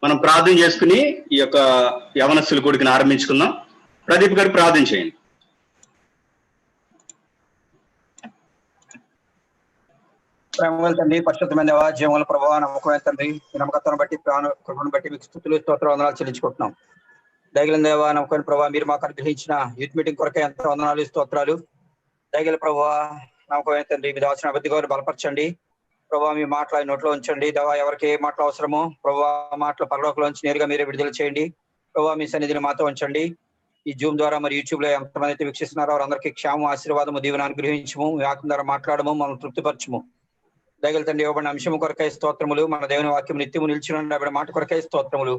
మనం ప్రార్థన చేసుకుని ఈ యొక్క యవనస్తుల కూడికను ఆరంభించుకుందాం. ప్రదీప్ గారు ప్రార్థన చేయండి. ప్రేమగల తండ్రి, పరిశుద్ధమైన జీవముల ప్రభావ, నమ్మకమైన తండ్రి, నమ్మకత్వం బట్టి కృపను బట్టి మీకు స్తుతులు స్తోత్ర వందనాలు చెల్లించుకుంటున్నాం. దయగల దేవ, నమ్మకమైన ప్రభావ, మీరు మాకు అనుగ్రహించిన యూత్ మీటింగ్ కొరకే ఎంత వందనాలు స్తోత్రాలు. దయగల ప్రభావ, నమ్మకమైన తండ్రి, మీ దాచిన అభివృద్ధి గారు బలపరచండి ప్రభావ. మీ మాటలు నోట్లో ఉంచండి దేవా. ఎవరికి ఏ మాటలు అవసరమో ప్రభావ, మాటలు పరలోకంలోంచి నేరుగా మీరే విడుదల చేయండి ప్రభావ. మీ సన్నిధిని మాతో ఉంచండి. ఈ జూమ్ ద్వారా మరి యూట్యూబ్ లో ఎంతమంది అయితే వీక్షిస్తున్నారో వారందరికీ క్షేమం, ఆశీర్వాదము, దీవెన అనుగ్రహించము. వాక్యం ద్వారా మాట్లాడము, మనం తృప్తిపరచము. దయగల తండ్రి, ఇవ్వబడిన అంశము కొరకై స్తోత్రములు. మన దేవుని వాక్యం నిత్యము నిలిచిన మాట కొరకై స్తోత్రములు.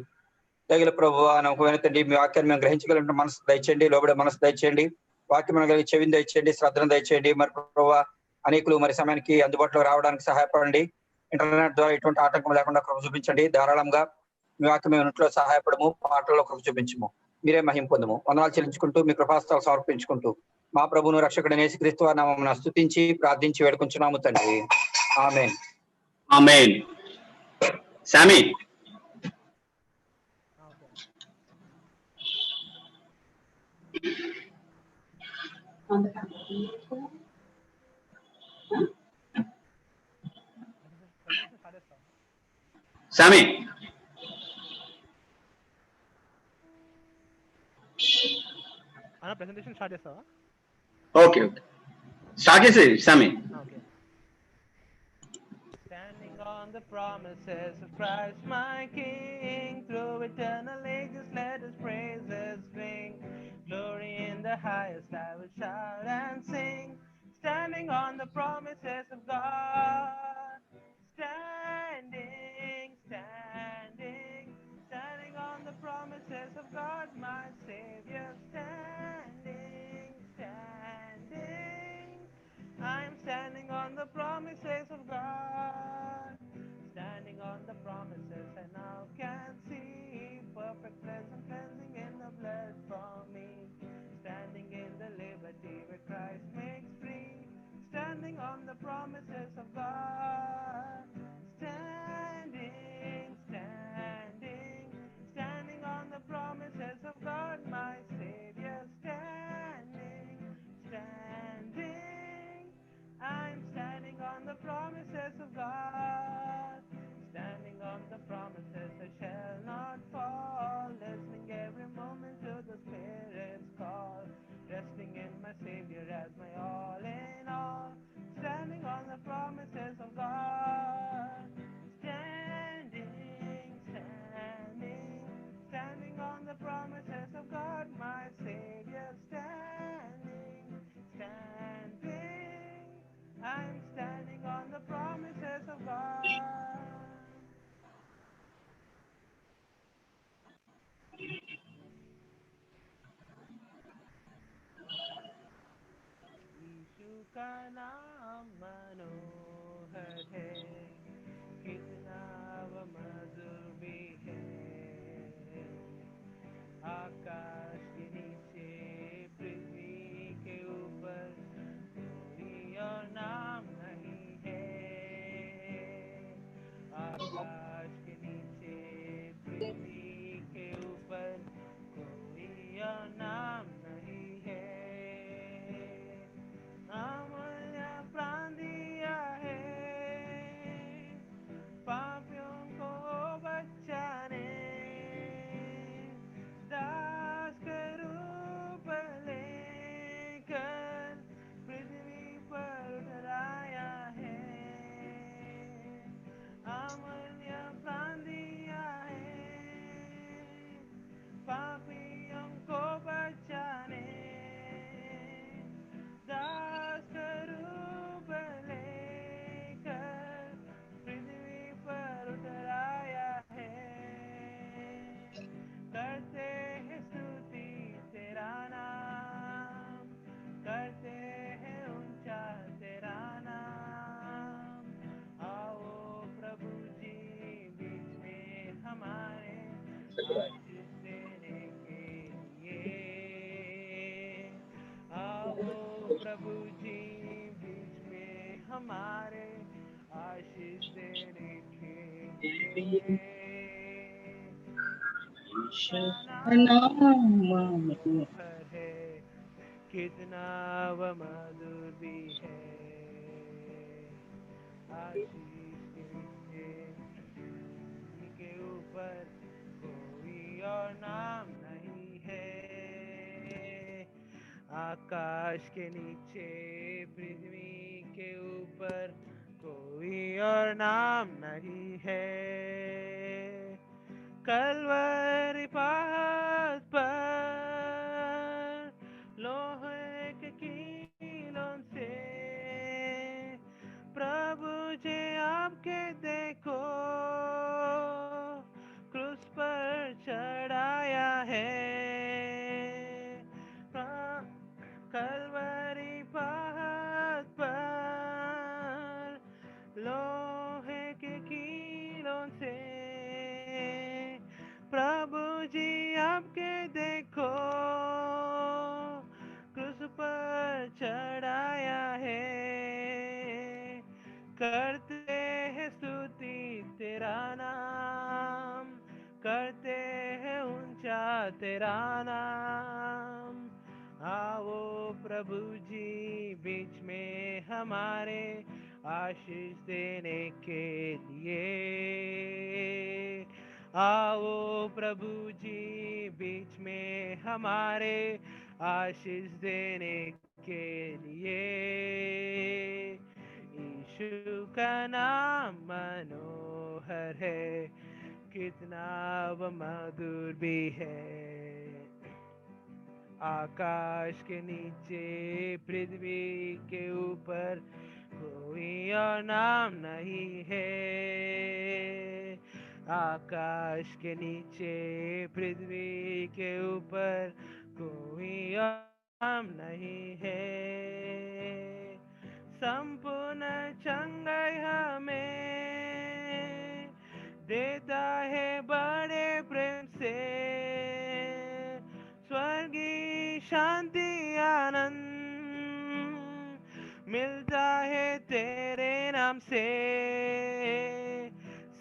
దయగల ప్రభువ, నమ్మకమైన తండ్రి, మీ వాక్యాన్ని మేము గ్రహించగలిగిన మనసు దయచేయండి, లోబడే మనసు దయచేయండి, వాక్యం కలిగి చెవిని దయచేయండి, శ్రద్ధను దయచేయండి. మరి ప్రభువ, అనేకులు మరి సమయానికి అందుబాటులో రావడానికి సహాయపడండి. ఇంటర్నెట్ ద్వారా ఎటువంటి ఆటంకం లేకుండా కృప చూపించండి. ధారాళంగా మీ వాక్యం ఇంట్లో సహాయపడము, పాటల్లో కృప చూపించము. మీరే మహిమ పొందము. వందనాలు చెల్లించుకుంటూ మీ కృపాస్తాలు సమర్పించుకుంటూ మా ప్రభువును రక్షకుడైన యేసుక్రీస్తు వారి నామమున స్తుతించి ప్రార్థించి వేడుకుంటున్నాము తండ్రి. ఆమేన్. ఆమేన్. సామి, సామి, ప్రెజెంటేషన్ స్టార్ట్ చేస్తావా? ఓకే ఓకే, స్టార్ట్ చేసేది సామి. Standing on the promises of Christ my King, through eternal ages let his praises ring. Glory in the highest I will shout and sing. Standing on the promises of God. Standing, standing, standing on the promises of God my Savior. Standing, standing, I'm standing on the promises of God. Standing on the promises I now can see. Perfect present cleansing in the blood for me. Standing in the liberty where Christ makes free. Standing on the promises of God. Standing, standing, standing on the promises of God my Savior. Standing, standing, I'm standing on the promises of God. Standing on the promises I shall not fall. Listening every moment to the Spirit's call. Resting in my Savior as my all in all. Standing on the promises of God. Standing, standing, standing on the promises of God my Savior. Standing, standing, I'm standing on the promises of God. यीशु का नाम मनोहर है, कितना वो मधुर भी है। आकाश के नीचे पृथ्वी के ऊपर कोई और नाम नहीं है। आकाश के नीचे पृथ्वी के ऊपर कोई और नाम नहीं है। अमूल्य प्राण दिया है पापियों को बचाने। दास का रूप लेकर पृथ्वी पर उतराया है। अमूल्य प्राण दिया है पापियों को बचाने। दास का रूप लेकर पृथ्वी पर उतराया है। करते हैं स्तुति तेरा नाम, करते हैं ऊंचा तेरा नाम। आओ प्रभु जी बीच में हमारे आशीष देने के लिए। आओ प्रभु जी बीच में हमारे आशीष देने के लिए। का नाम मनोहर है, कितना वह मधुर भी है। आशीष के नीचे के ऊपर कोई और नाम नहीं है। आकाश के नीचे पृथ्वी के ऊपर कोई और नाम नहीं है। कलवरी पहाड़ पर लोहे के कीलों से प्रभु जी आपके देखो क्रूस पर चढ़ाया है। कलवरी पहाड़ पर लोहे के कीलों से प्रभु जी आपके देखो क्रूस पर चढ़ाया है। करते हैं स्तुति तेरा नाम, करते हैं ऊंचा तेरा नाम। आओ प्रभु जी बीच में हमारे आशीष देने के लिए। आओ प्रभु जी बीच में हमारे आशीष देने के लिए। यीशु का नाम मनोहर है, कितना वह मधुर भी है। आकाश के नीचे पृथ्वी के ऊपर कोई और नाम नहीं है। आकाश के नीचे पृथ्वी के ऊपर कोई और नाम नहीं है। संपूर्ण चंगाई हमें देता है बड़े प्रेम से। स्वर्गीय शांति आनंद मिलता है तेरे नाम से।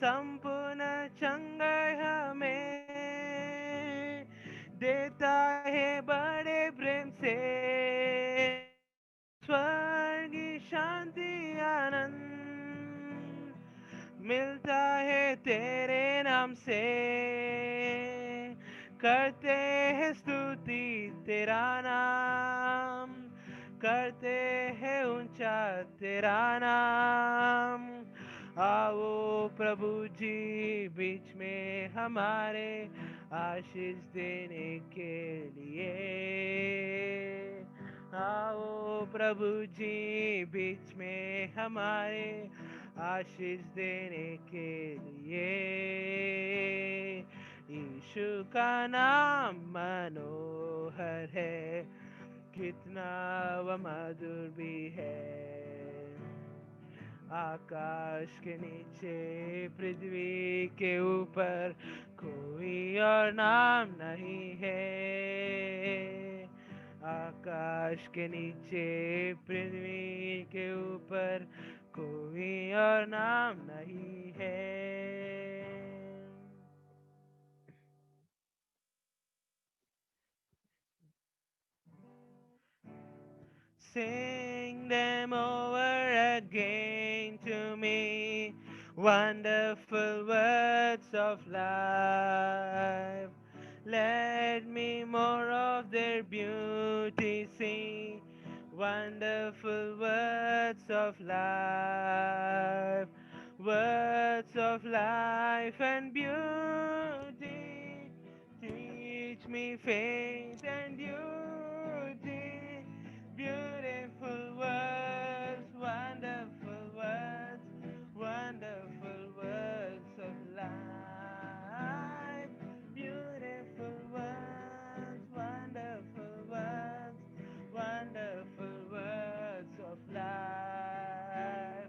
संपूर्ण चंगाई हमें देता है बड़े प्रेम से। स्वर्गीय शांति आनंद मिलता है तेरे नाम से। करते हैं स्तुति तेरा नाम, करते हैं ऊंचा तेरा नाम। आओ प्रभु जी बीच में हमारे आशीष देने के लिए। आओ प्रभु जी बीच में हमारे आशीष देने के लिए। यीशु का नाम मनोहर है, कितना वह मधुर भी है। आकाश के नीचे पृथ्वी के ऊपर कोई और नाम नहीं है। आकाश के नीचे पृथ्वी के ऊपर कोई और नाम नहीं है। Sing them over again to me, wonderful words of life. Let me more of their beauty see, wonderful words of life. Words of life and beauty, teach me faith and duty. Beautiful words, wonderful words, wonderful words of life. Beautiful words, wonderful words, wonderful words of life.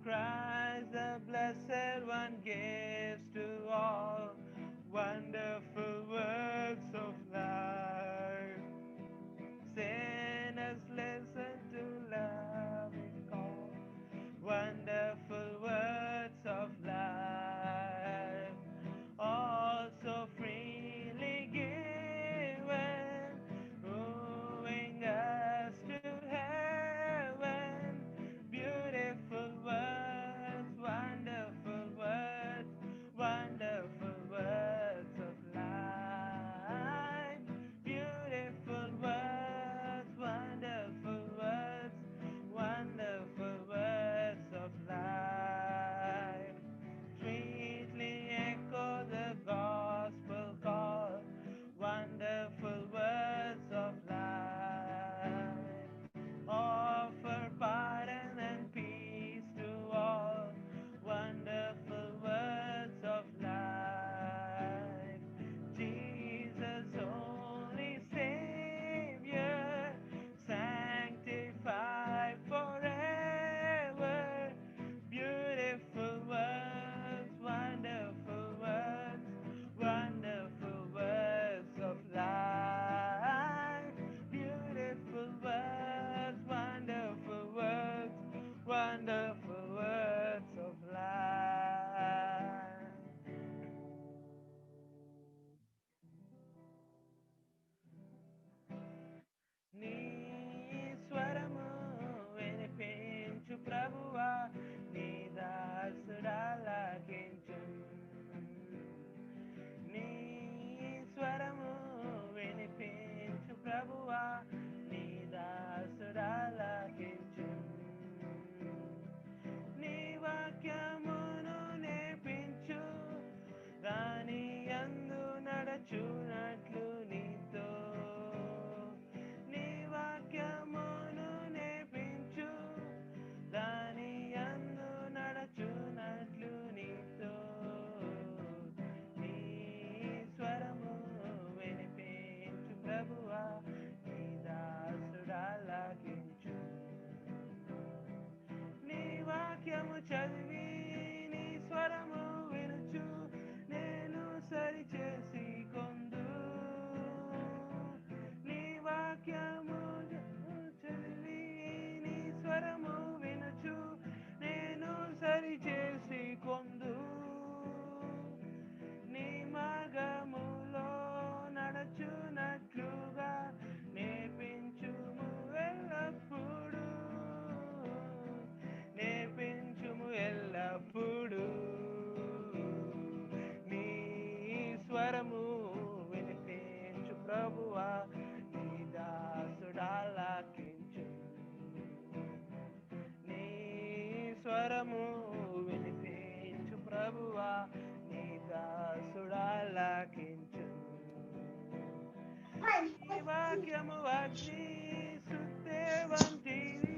Christ the Blessed One gives to all wonderful words of life. చదివి నీ స్వరము వినుచు నేను సరిచేసి కొందు నీ వాక్యము చదివి నీ స్వరము వినుచు నేను సరిచేసి కొందు నీ మార్గములో నడచునట్లుగా నేర్పించుము ఎల్లప్పుడు నేర్పించుము ఎల్లప్పుడు నీ స్వరము వినిపించు ప్రభువా నీ దాసుడాలకించు నీ స్వరము వినిపించు ప్రభువా నీ దాసుడాలకించు నీ వాక్యము అగ్ని సుత్తే వంటిది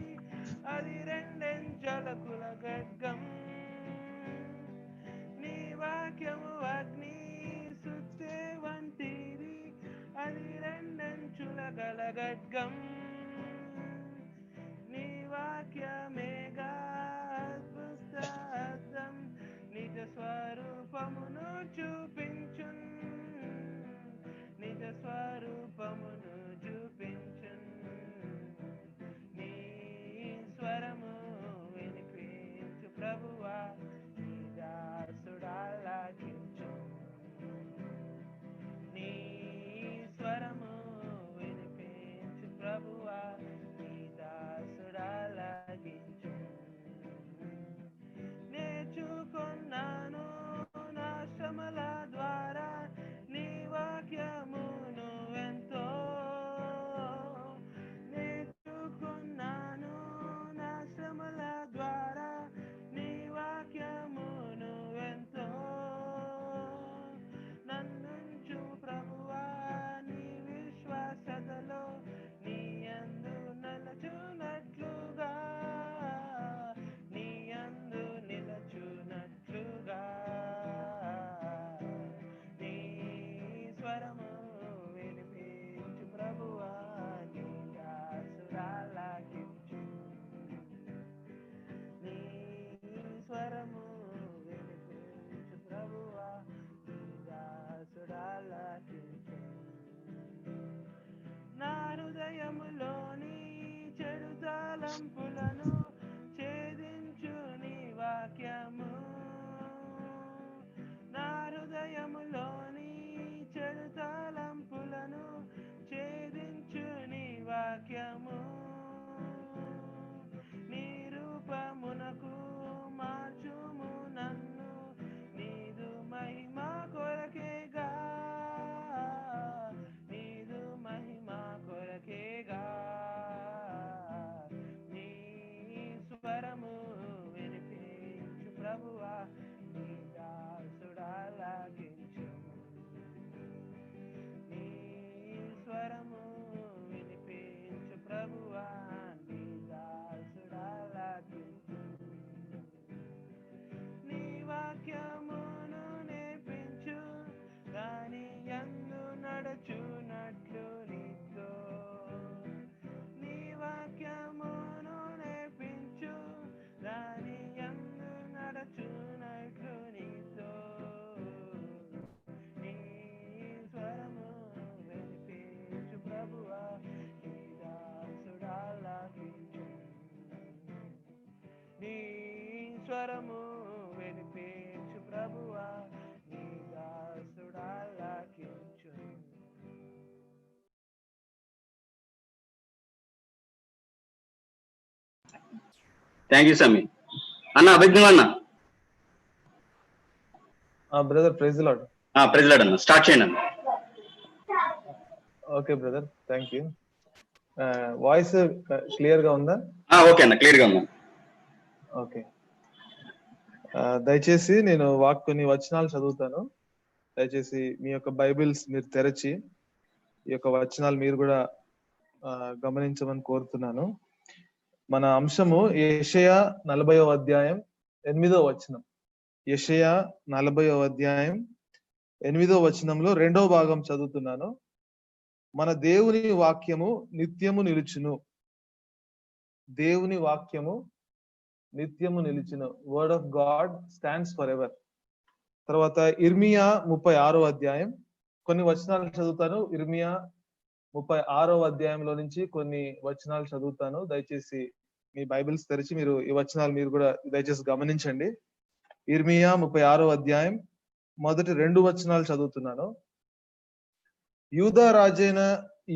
అది రెండెంచలకుల ఖడ్గం నీ వాక్యము అగ్ని సుత్తే వంటిది అది రెండంచుల గల ఖడ్గం నీ వాక్యమేగా అద్భుతం నిజ స్వరూపమును చూపించున్ నిజ స్వరూపమును చూపించున్ నీ స్వరము వినిపించు ప్రభువా నీ దాసుడాలకించు నీ స్వరము వినిపించు ప్రభువా నీ దాసుడాలకించు నేర్చుకున్నాను నా శ్రమల ద్వారా నీ వాక్యమును ఎంతో నేర్చుకున్నాను నా శ్రమల ద్వారా నీ వాక్యమును ఎంతో నన్నుంచు ప్రభువా నీ విశ్వాసతలో నీ యందు నిలచునట్లుగా నీ యందు నిలచునట్లుగా నీ స్వరము వినిపించు ప్రభువా నీ దాసుడాలకించు నీ స్వరము వినిపించు ప్రభువా నీ దాసుడాలకించు నా హృదయములోని చెడు తలంపులను ఛేదించు నీ వాక్యము నా హృదయములోని చెడు తలంపులను ఛేదించు నీ వాక్యము నీ రూపమునకు మార్చుము నన్ను నీదు మహిమ కొరకేగా నీదు మహిమ కొరకేగా నీ స్వరము వినిపించు ప్రభువా నీ దాసుడాలకించు నీ స్వరము వినిపించు ప్రభువా నీ దాసుడాలకించు నీ వాక్యమును నేర్పించు దాని యందు నడుచునట్లు నీతో నీ వాక్యమును నేర్పించు దాని యందు నడుచునట్లు నీతో నీ స్వరము వినిపించు ప్రభువా నీ దాసుడాలకించు నీ స్వరము వినిపించు ప్రభువా నీ దాసుడాలకించు థ్యాంక్ యూ సమ్మి. అన్న అభిజ్ఞం అన్న బ్రదర్ ప్రైజ్ లార్డ్. ప్రెసిడెంట్ అన్న స్టార్ట్ చేయండి అన్న. Okay brother, thank you. Voice clear గా ఉందా? ఓకే అన్న, క్లియర్ గా ఉందా? ఓకే. దయచేసి నేను కొన్ని వచనాలు చదువుతాను. దయచేసి మీ యొక్క బైబిల్స్ మీరు తెరచి ఈ యొక్క వచనాలు మీరు కూడా గమనించమని కోరుతున్నాను. మన అంశము యెషయా 40వ అధ్యాయం 8వ వచనం. యెషయా 40వ అధ్యాయం 8వ వచనంలో 2వ భాగం చదువుతున్నాను. మన దేవుని వాక్యము నిత్యము నిలుచును. దేవుని వాక్యము నిత్యము నిలిచును. Word of God stands forever. తర్వాత ఇర్మియా 36వ అధ్యాయం కొన్ని వచనాలు చదువుతాను. ఇర్మియా 36వ అధ్యాయంలో నుంచి కొన్ని వచనాలు చదువుతాను. దయచేసి మీ బైబిల్స్ తెరిచి మీరు ఈ వచనాలు మీరు కూడా దయచేసి గమనించండి. ఇర్మియా 36వ అధ్యాయం మొదటి 2 వచనాలు చదువుతున్నాను. యూదా రాజైన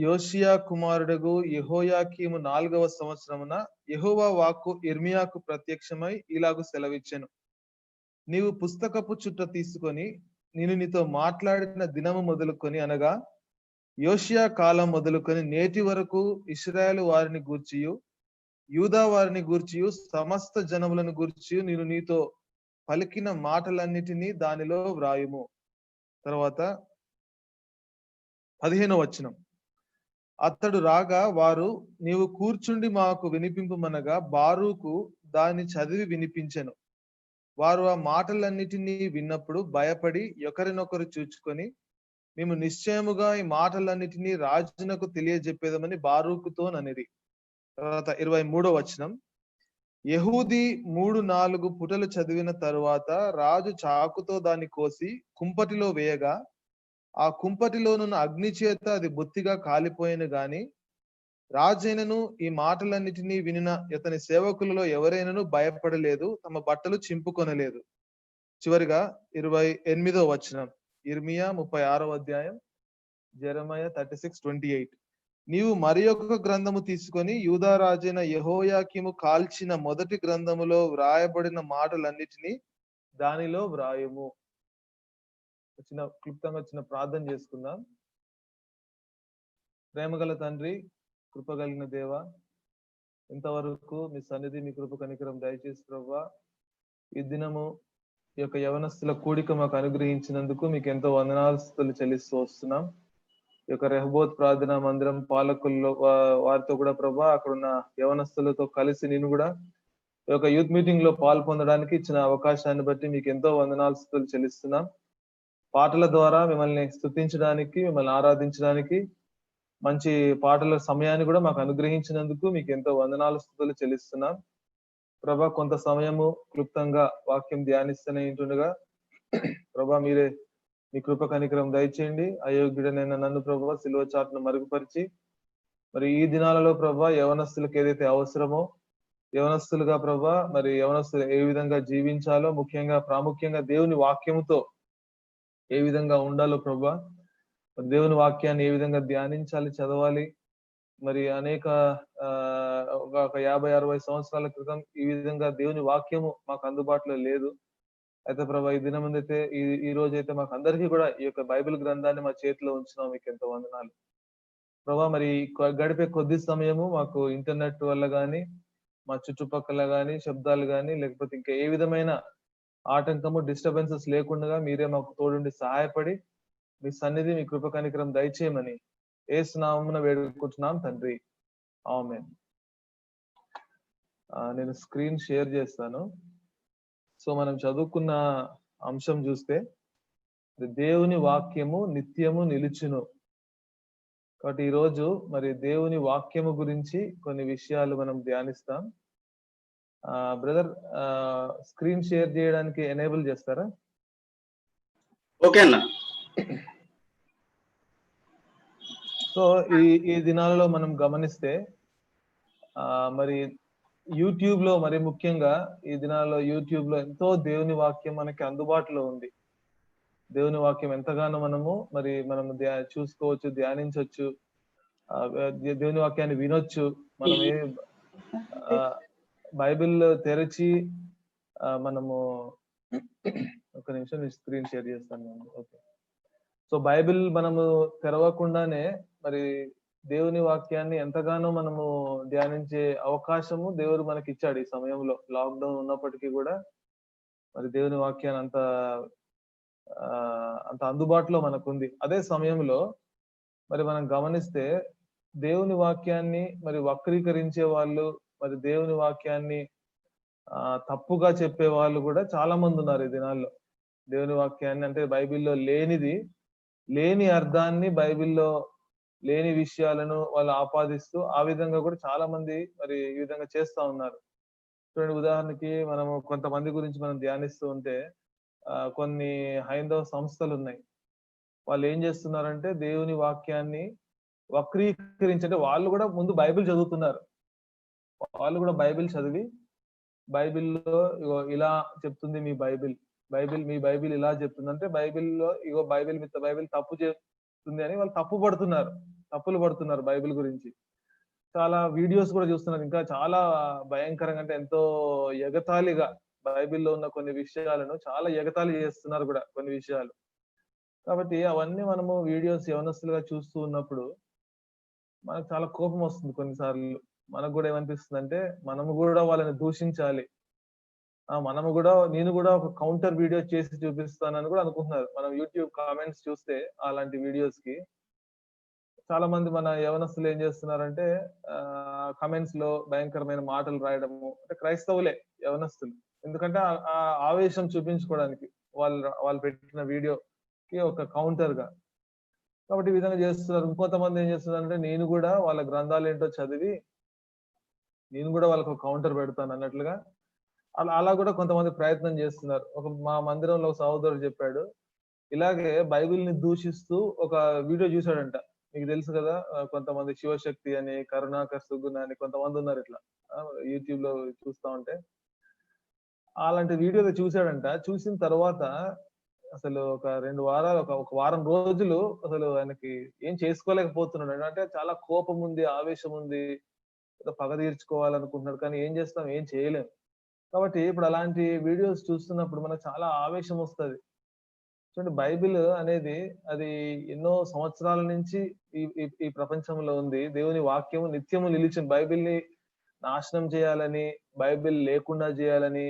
యోషియా కుమారుడగు యెహోయాకీము 4వ సంవత్సరమున యెహోవా వాక్కు ఇర్మియాకు ప్రత్యక్షమై ఇలాగు సెలవిచ్చెను. నీవు పుస్తకపు చుట్ట తీసుకొని నేను నీతో మాట్లాడిన దినము మొదలుకొని, అనగా యోషియా కాలం మొదలుకొని నేటి వరకు ఇశ్రాయేలు వారిని గూర్చియు యూదా వారిని గూర్చియు సమస్త జనములను గూర్చియు నేను నీతో పలికిన మాటలన్నిటినీ దానిలో వ్రాయుము. తర్వాత 15వ వచనం. అతడు రాగా వారు నీవు కూర్చుండి మాకు వినిపింపమనగా బారూకు దాన్ని చదివి వినిపించెను. వారు ఆ మాటలన్నిటినీ విన్నప్పుడు భయపడి ఒకరినొకరు చూచుకొని, మేము నిశ్చయముగా ఈ మాటలన్నిటినీ రాజునకు తెలియజెప్పేదమని బారూకుతో ననిరి. తర్వాత 23వ వచనం. యెహూది 3-4 పుటలు చదివిన తరువాత రాజు చాకుతో దాన్ని కోసి కుంపటిలో వేయగా ఆ కుంపటిలోనున్న అగ్ని చేత అది బొత్తిగా కాలిపోయిన గాని రాజైనను ఈ మాటలన్నిటినీ వినిన ఇతని సేవకులలో ఎవరైనాను భయపడలేదు, తమ బట్టలు చింపుకొనలేదు. చివరిగా 28వ వచనం. ఇర్మియా 36వ అధ్యాయం, జెరెమయా 36:28. నీవు మరి ఒక గ్రంథము తీసుకొని యూదా రాజైన యెహోయాకీము కాల్చిన మొదటి గ్రంథములో వ్రాయబడిన మాటలన్నిటినీ దానిలో వ్రాయము. క్లుప్తంగా చిన్న ప్రార్థన చేసుకుందాం. ప్రేమగల తండ్రి, కృపగలిగిన దేవ, ఇంతవరకు మీ సన్నిధి, మీ కృప కనికరం దయచేసి ప్రభువా ఈ దినము ఈ యొక్క యవనస్తుల కూడిక మాకు అనుగ్రహించినందుకు మీకు ఎంతో వందనాలు చెల్లిస్తూ వస్తున్నాం. ఈ యొక్క రెహబోత్ ప్రార్థన మందిరం పాలకుల్లో వారితో కూడా ప్రభా అక్కడ ఉన్న యవనస్తులతో కలిసి నేను కూడా ఈ యొక్క యూత్ మీటింగ్ లో పాల్పొందడానికి ఇచ్చిన అవకాశాన్ని బట్టి మీకు ఎంతో వందనాలు చెల్లిస్తున్నాం. పాటల ద్వారా మిమ్మల్ని స్తుతించడానికి, మిమ్మల్ని ఆరాధించడానికి మంచి పాటల సమయాన్ని కూడా మాకు అనుగ్రహించినందుకు మీకు ఎంతో వందనాలు చెల్లిస్తున్నాం. ప్రభా కొంత సమయము క్లుప్తంగా వాక్యం ధ్యానిస్తూనే ఉంటుండగా ప్రభా మీరే మీ కృప కనికరం దయచేయండి. అయోగ్యుడనైన నన్ను ప్రభా సిలువ చాటును మరుగుపరిచి మరి ఈ దినాలలో ప్రభా యవనస్తులకు ఏదైతే అవసరమో యవనస్తులుగా ప్రభా మరి యవనస్తులు ఏ విధంగా జీవించాలో, ప్రాముఖ్యంగా దేవుని వాక్యముతో ఏ విధంగా ఉండాలో ప్రభా, దేవుని వాక్యాన్ని ఏ విధంగా ధ్యానించాలి, చదవాలి, మరి అనేక ఒక 50-60 సంవత్సరాల క్రితం ఈ విధంగా దేవుని వాక్యము మాకు అందుబాటులో లేదు. అయితే ప్రభా ఈ దినం అయితే ఈ రోజు అయితే మాకు అందరికీ కూడా ఈ యొక్క బైబిల్ గ్రంథాన్ని మా చేతిలో ఉంచినాం. మీకు ఎంతో వందనాలు ప్రభా. మరి గడిపే కొద్ది సమయము మాకు ఇంటర్నెట్ వల్ల గాని, మా చుట్టుపక్కల గాని శబ్దాలు గాని, లేకపోతే ఇంకా ఏ విధమైన ఆటంకము, డిస్టర్బెన్సెస్ లేకుండా మీరే మాకు తోడుండి సహాయపడి మీ సన్నిధి, మీ కృప కనికరం దయచేయమని యేసు నామమున వేడుకుంటున్నాం తండ్రి, ఆమేన్. నేను స్క్రీన్ షేర్ చేస్తాను. సో మనం చదువుకున్న అంశం చూస్తే దేవుని వాక్యము నిత్యము నిలుచును. కాబట్టి ఈరోజు మరి దేవుని వాక్యము గురించి కొన్ని విషయాలు మనం ధ్యానిస్తాం. బ్రదర్ స్క్రీన్ షేర్ చేయడానికి ఎనేబుల్ చేస్తారా? ఓకే అన్న. సో ఈ దినాలలో మనం గమనిస్తే మరి యూట్యూబ్ లో, మరి ముఖ్యంగా ఈ దినాల్లో యూట్యూబ్ లో ఎంతో దేవుని వాక్యం మనకి అందుబాటులో ఉంది. దేవుని వాక్యం ఎంతగానో మనం చూసుకోవచ్చు, ధ్యానించవచ్చు, దేవుని వాక్యాన్ని వినొచ్చు. మనం బైబిల్ తెరచి మనము ఒక నిమిషం స్క్రీన్ షేర్ చేస్తాను. ఓకే. సో బైబిల్ మనము తెరవకుండానే మరి దేవుని వాక్యాన్ని ఎంతగానో మనము ధ్యానించే అవకాశము దేవుడు మనకి ఇచ్చాడు. ఈ సమయంలో లాక్డౌన్ ఉన్నప్పటికీ కూడా మరి దేవుని వాక్యాన్ని అంత అందుబాటులో మనకుంది. అదే సమయంలో మరి మనం గమనిస్తే దేవుని వాక్యాన్ని మరి వక్రీకరించే వాళ్ళు, మరి దేవుని వాక్యాన్ని తప్పుగా చెప్పే వాళ్ళు కూడా చాలా మంది ఉన్నారు ఈ దినాల్లో. దేవుని వాక్యాన్ని అంటే బైబిల్లో లేని అర్థాన్ని, బైబిల్లో లేని విషయాలను వాళ్ళు ఆపాదిస్తూ ఆ విధంగా కూడా చాలా మంది మరి ఈ విధంగా చేస్తా ఉన్నారు. చూడండి, ఉదాహరణకి మనము కొంతమంది గురించి మనం ధ్యానిస్తూ ఉంటే కొన్ని హైందవ సంస్థలు ఉన్నాయి. వాళ్ళు ఏం చేస్తున్నారంటే దేవుని వాక్యాన్ని వక్రీకరించంటే వాళ్ళు కూడా ముందు బైబిల్ చదువుతున్నారు. వాళ్ళు కూడా బైబిల్ చదివి బైబిల్‌లో ఇగో ఇలా చెప్తుంది మీ బైబిల్. మీ బైబిల్ ఇలా చెప్తుంది. అంటే బైబిల్‌లో ఇగో బైబిల్ తప్పు చెప్తుంది అని వాళ్ళు తప్పులు పడుతున్నారు బైబిల్ గురించి. చాలా వీడియోస్ కూడా చూస్తున్నారు. ఇంకా చాలా భయంకరంగా, అంటే ఎంతో ఎగతాళిగా బైబిల్‌లో ఉన్న కొన్ని విషయాలను చాలా ఎగతాళి చేస్తున్నారు కూడా కొన్ని విషయాలు. కాబట్టి అవన్నీ మనము వీడియోస్ యవనస్తులుగా చూస్తూ ఉన్నప్పుడు మనకు చాలా కోపం వస్తుంది కొన్నిసార్లు. మనకు కూడా ఏమనిపిస్తుందంటే మనము కూడా వాళ్ళని దూషించాలి. నేను కూడా ఒక కౌంటర్ వీడియో చేసి చూపిస్తానని కూడా అనుకుంటున్నారు. మనం యూట్యూబ్ కామెంట్స్ చూస్తే అలాంటి వీడియోస్‌కి చాలా మంది మన యవనస్తులు ఏం చేస్తున్నారంటే కామెంట్స్ లో భయంకరమైన మాటలు రాయడము, అంటే క్రైస్తవులే యవనస్తులు. ఎందుకంటే ఆ ఆవేశం చూపించుకోవడానికి వాళ్ళు పెట్టిన వీడియోకి ఒక కౌంటర్ గా. కాబట్టి ఈ విధంగా చేస్తున్నారు. ఇంకొంతమంది ఏం చేస్తున్నారంటే నేను కూడా వాళ్ళ గ్రంథాలు ఏంటో చదివి నేను కూడా వాళ్ళకు కౌంటర్ పెడతాను అన్నట్లుగా అలా కూడా కొంతమంది ప్రయత్నం చేస్తున్నారు. మా మందిరంలో ఒక సహోదరుడు చెప్పాడు, ఇలాగే బైబిల్ని దూషిస్తూ ఒక వీడియో చూశాడంట. మీకు తెలుసు కదా, కొంతమంది శివశక్తి అని, కరుణాకర్ సుగుణ అని కొంతమంది ఉన్నారు ఇట్లా యూట్యూబ్ లో చూస్తా ఉంటే. అలాంటి వీడియో చూశాడంట. చూసిన తర్వాత అసలు ఒక 2 వారాలు, ఒక వారం రోజులు అసలు ఆయనకి ఏం చేసుకోలేకపోతున్నాడు. అంటే చాలా కోపం ఉంది, ఆవేశం ఉంది, పగ తీర్చుకోవాలనుకుంటున్నాడు. కానీ ఏం చేస్తాం, ఏం చేయలేం. కాబట్టి ఇప్పుడు అలాంటి వీడియోస్ చూస్తున్నప్పుడు మనకు చాలా ఆవేశం వస్తది. చూడండి, బైబిల్ అనేది అది ఎన్నో సంవత్సరాల నుంచి ఈ ప్రపంచంలో ఉంది. దేవుని వాక్యము నిత్యము నిలిచింది. బైబిల్ని నాశనం చేయాలని, బైబిల్ లేకుండా చేయాలని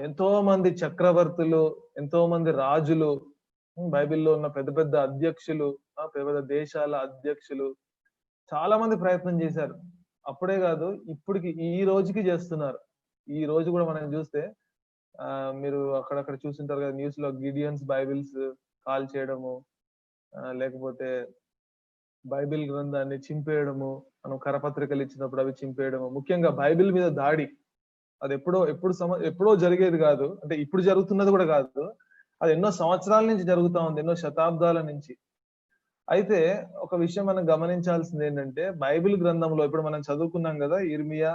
ఎంతో మంది చక్రవర్తులు, ఎంతో మంది రాజులు, బైబిల్లో ఉన్న పెద్ద పెద్ద అధ్యక్షులు, పెద్ద పెద్ద దేశాల అధ్యక్షులు చాలా మంది ప్రయత్నం చేశారు. అప్పుడే కాదు, ఇప్పటికి ఈ రోజుకి చేస్తున్నారు. ఈ రోజు కూడా మనం చూస్తే మీరు అక్కడక్కడ చూస్తుంటారు కదా న్యూస్ లో, గిడియన్స్ బైబిల్స్ కాల్ చేయడము, లేకపోతే బైబిల్ గ్రంథాన్ని చింపేయడము, మనం కరపత్రికలు ఇచ్చినప్పుడు అవి చింపేయడము. ముఖ్యంగా బైబిల్ మీద దాడి అది ఎప్పుడో జరిగేది కాదు, అంటే ఇప్పుడు జరుగుతున్నది కూడా కాదు. అది ఎన్నో సంవత్సరాల నుంచి జరుగుతా ఉంది, ఎన్నో శతాబ్దాల నుంచి. అయితే ఒక విషయం మనం గమనించాల్సింది ఏంటంటే, బైబిల్ గ్రంథంలో ఇప్పుడు మనం చదువుకున్నాం కదా ఇర్మియా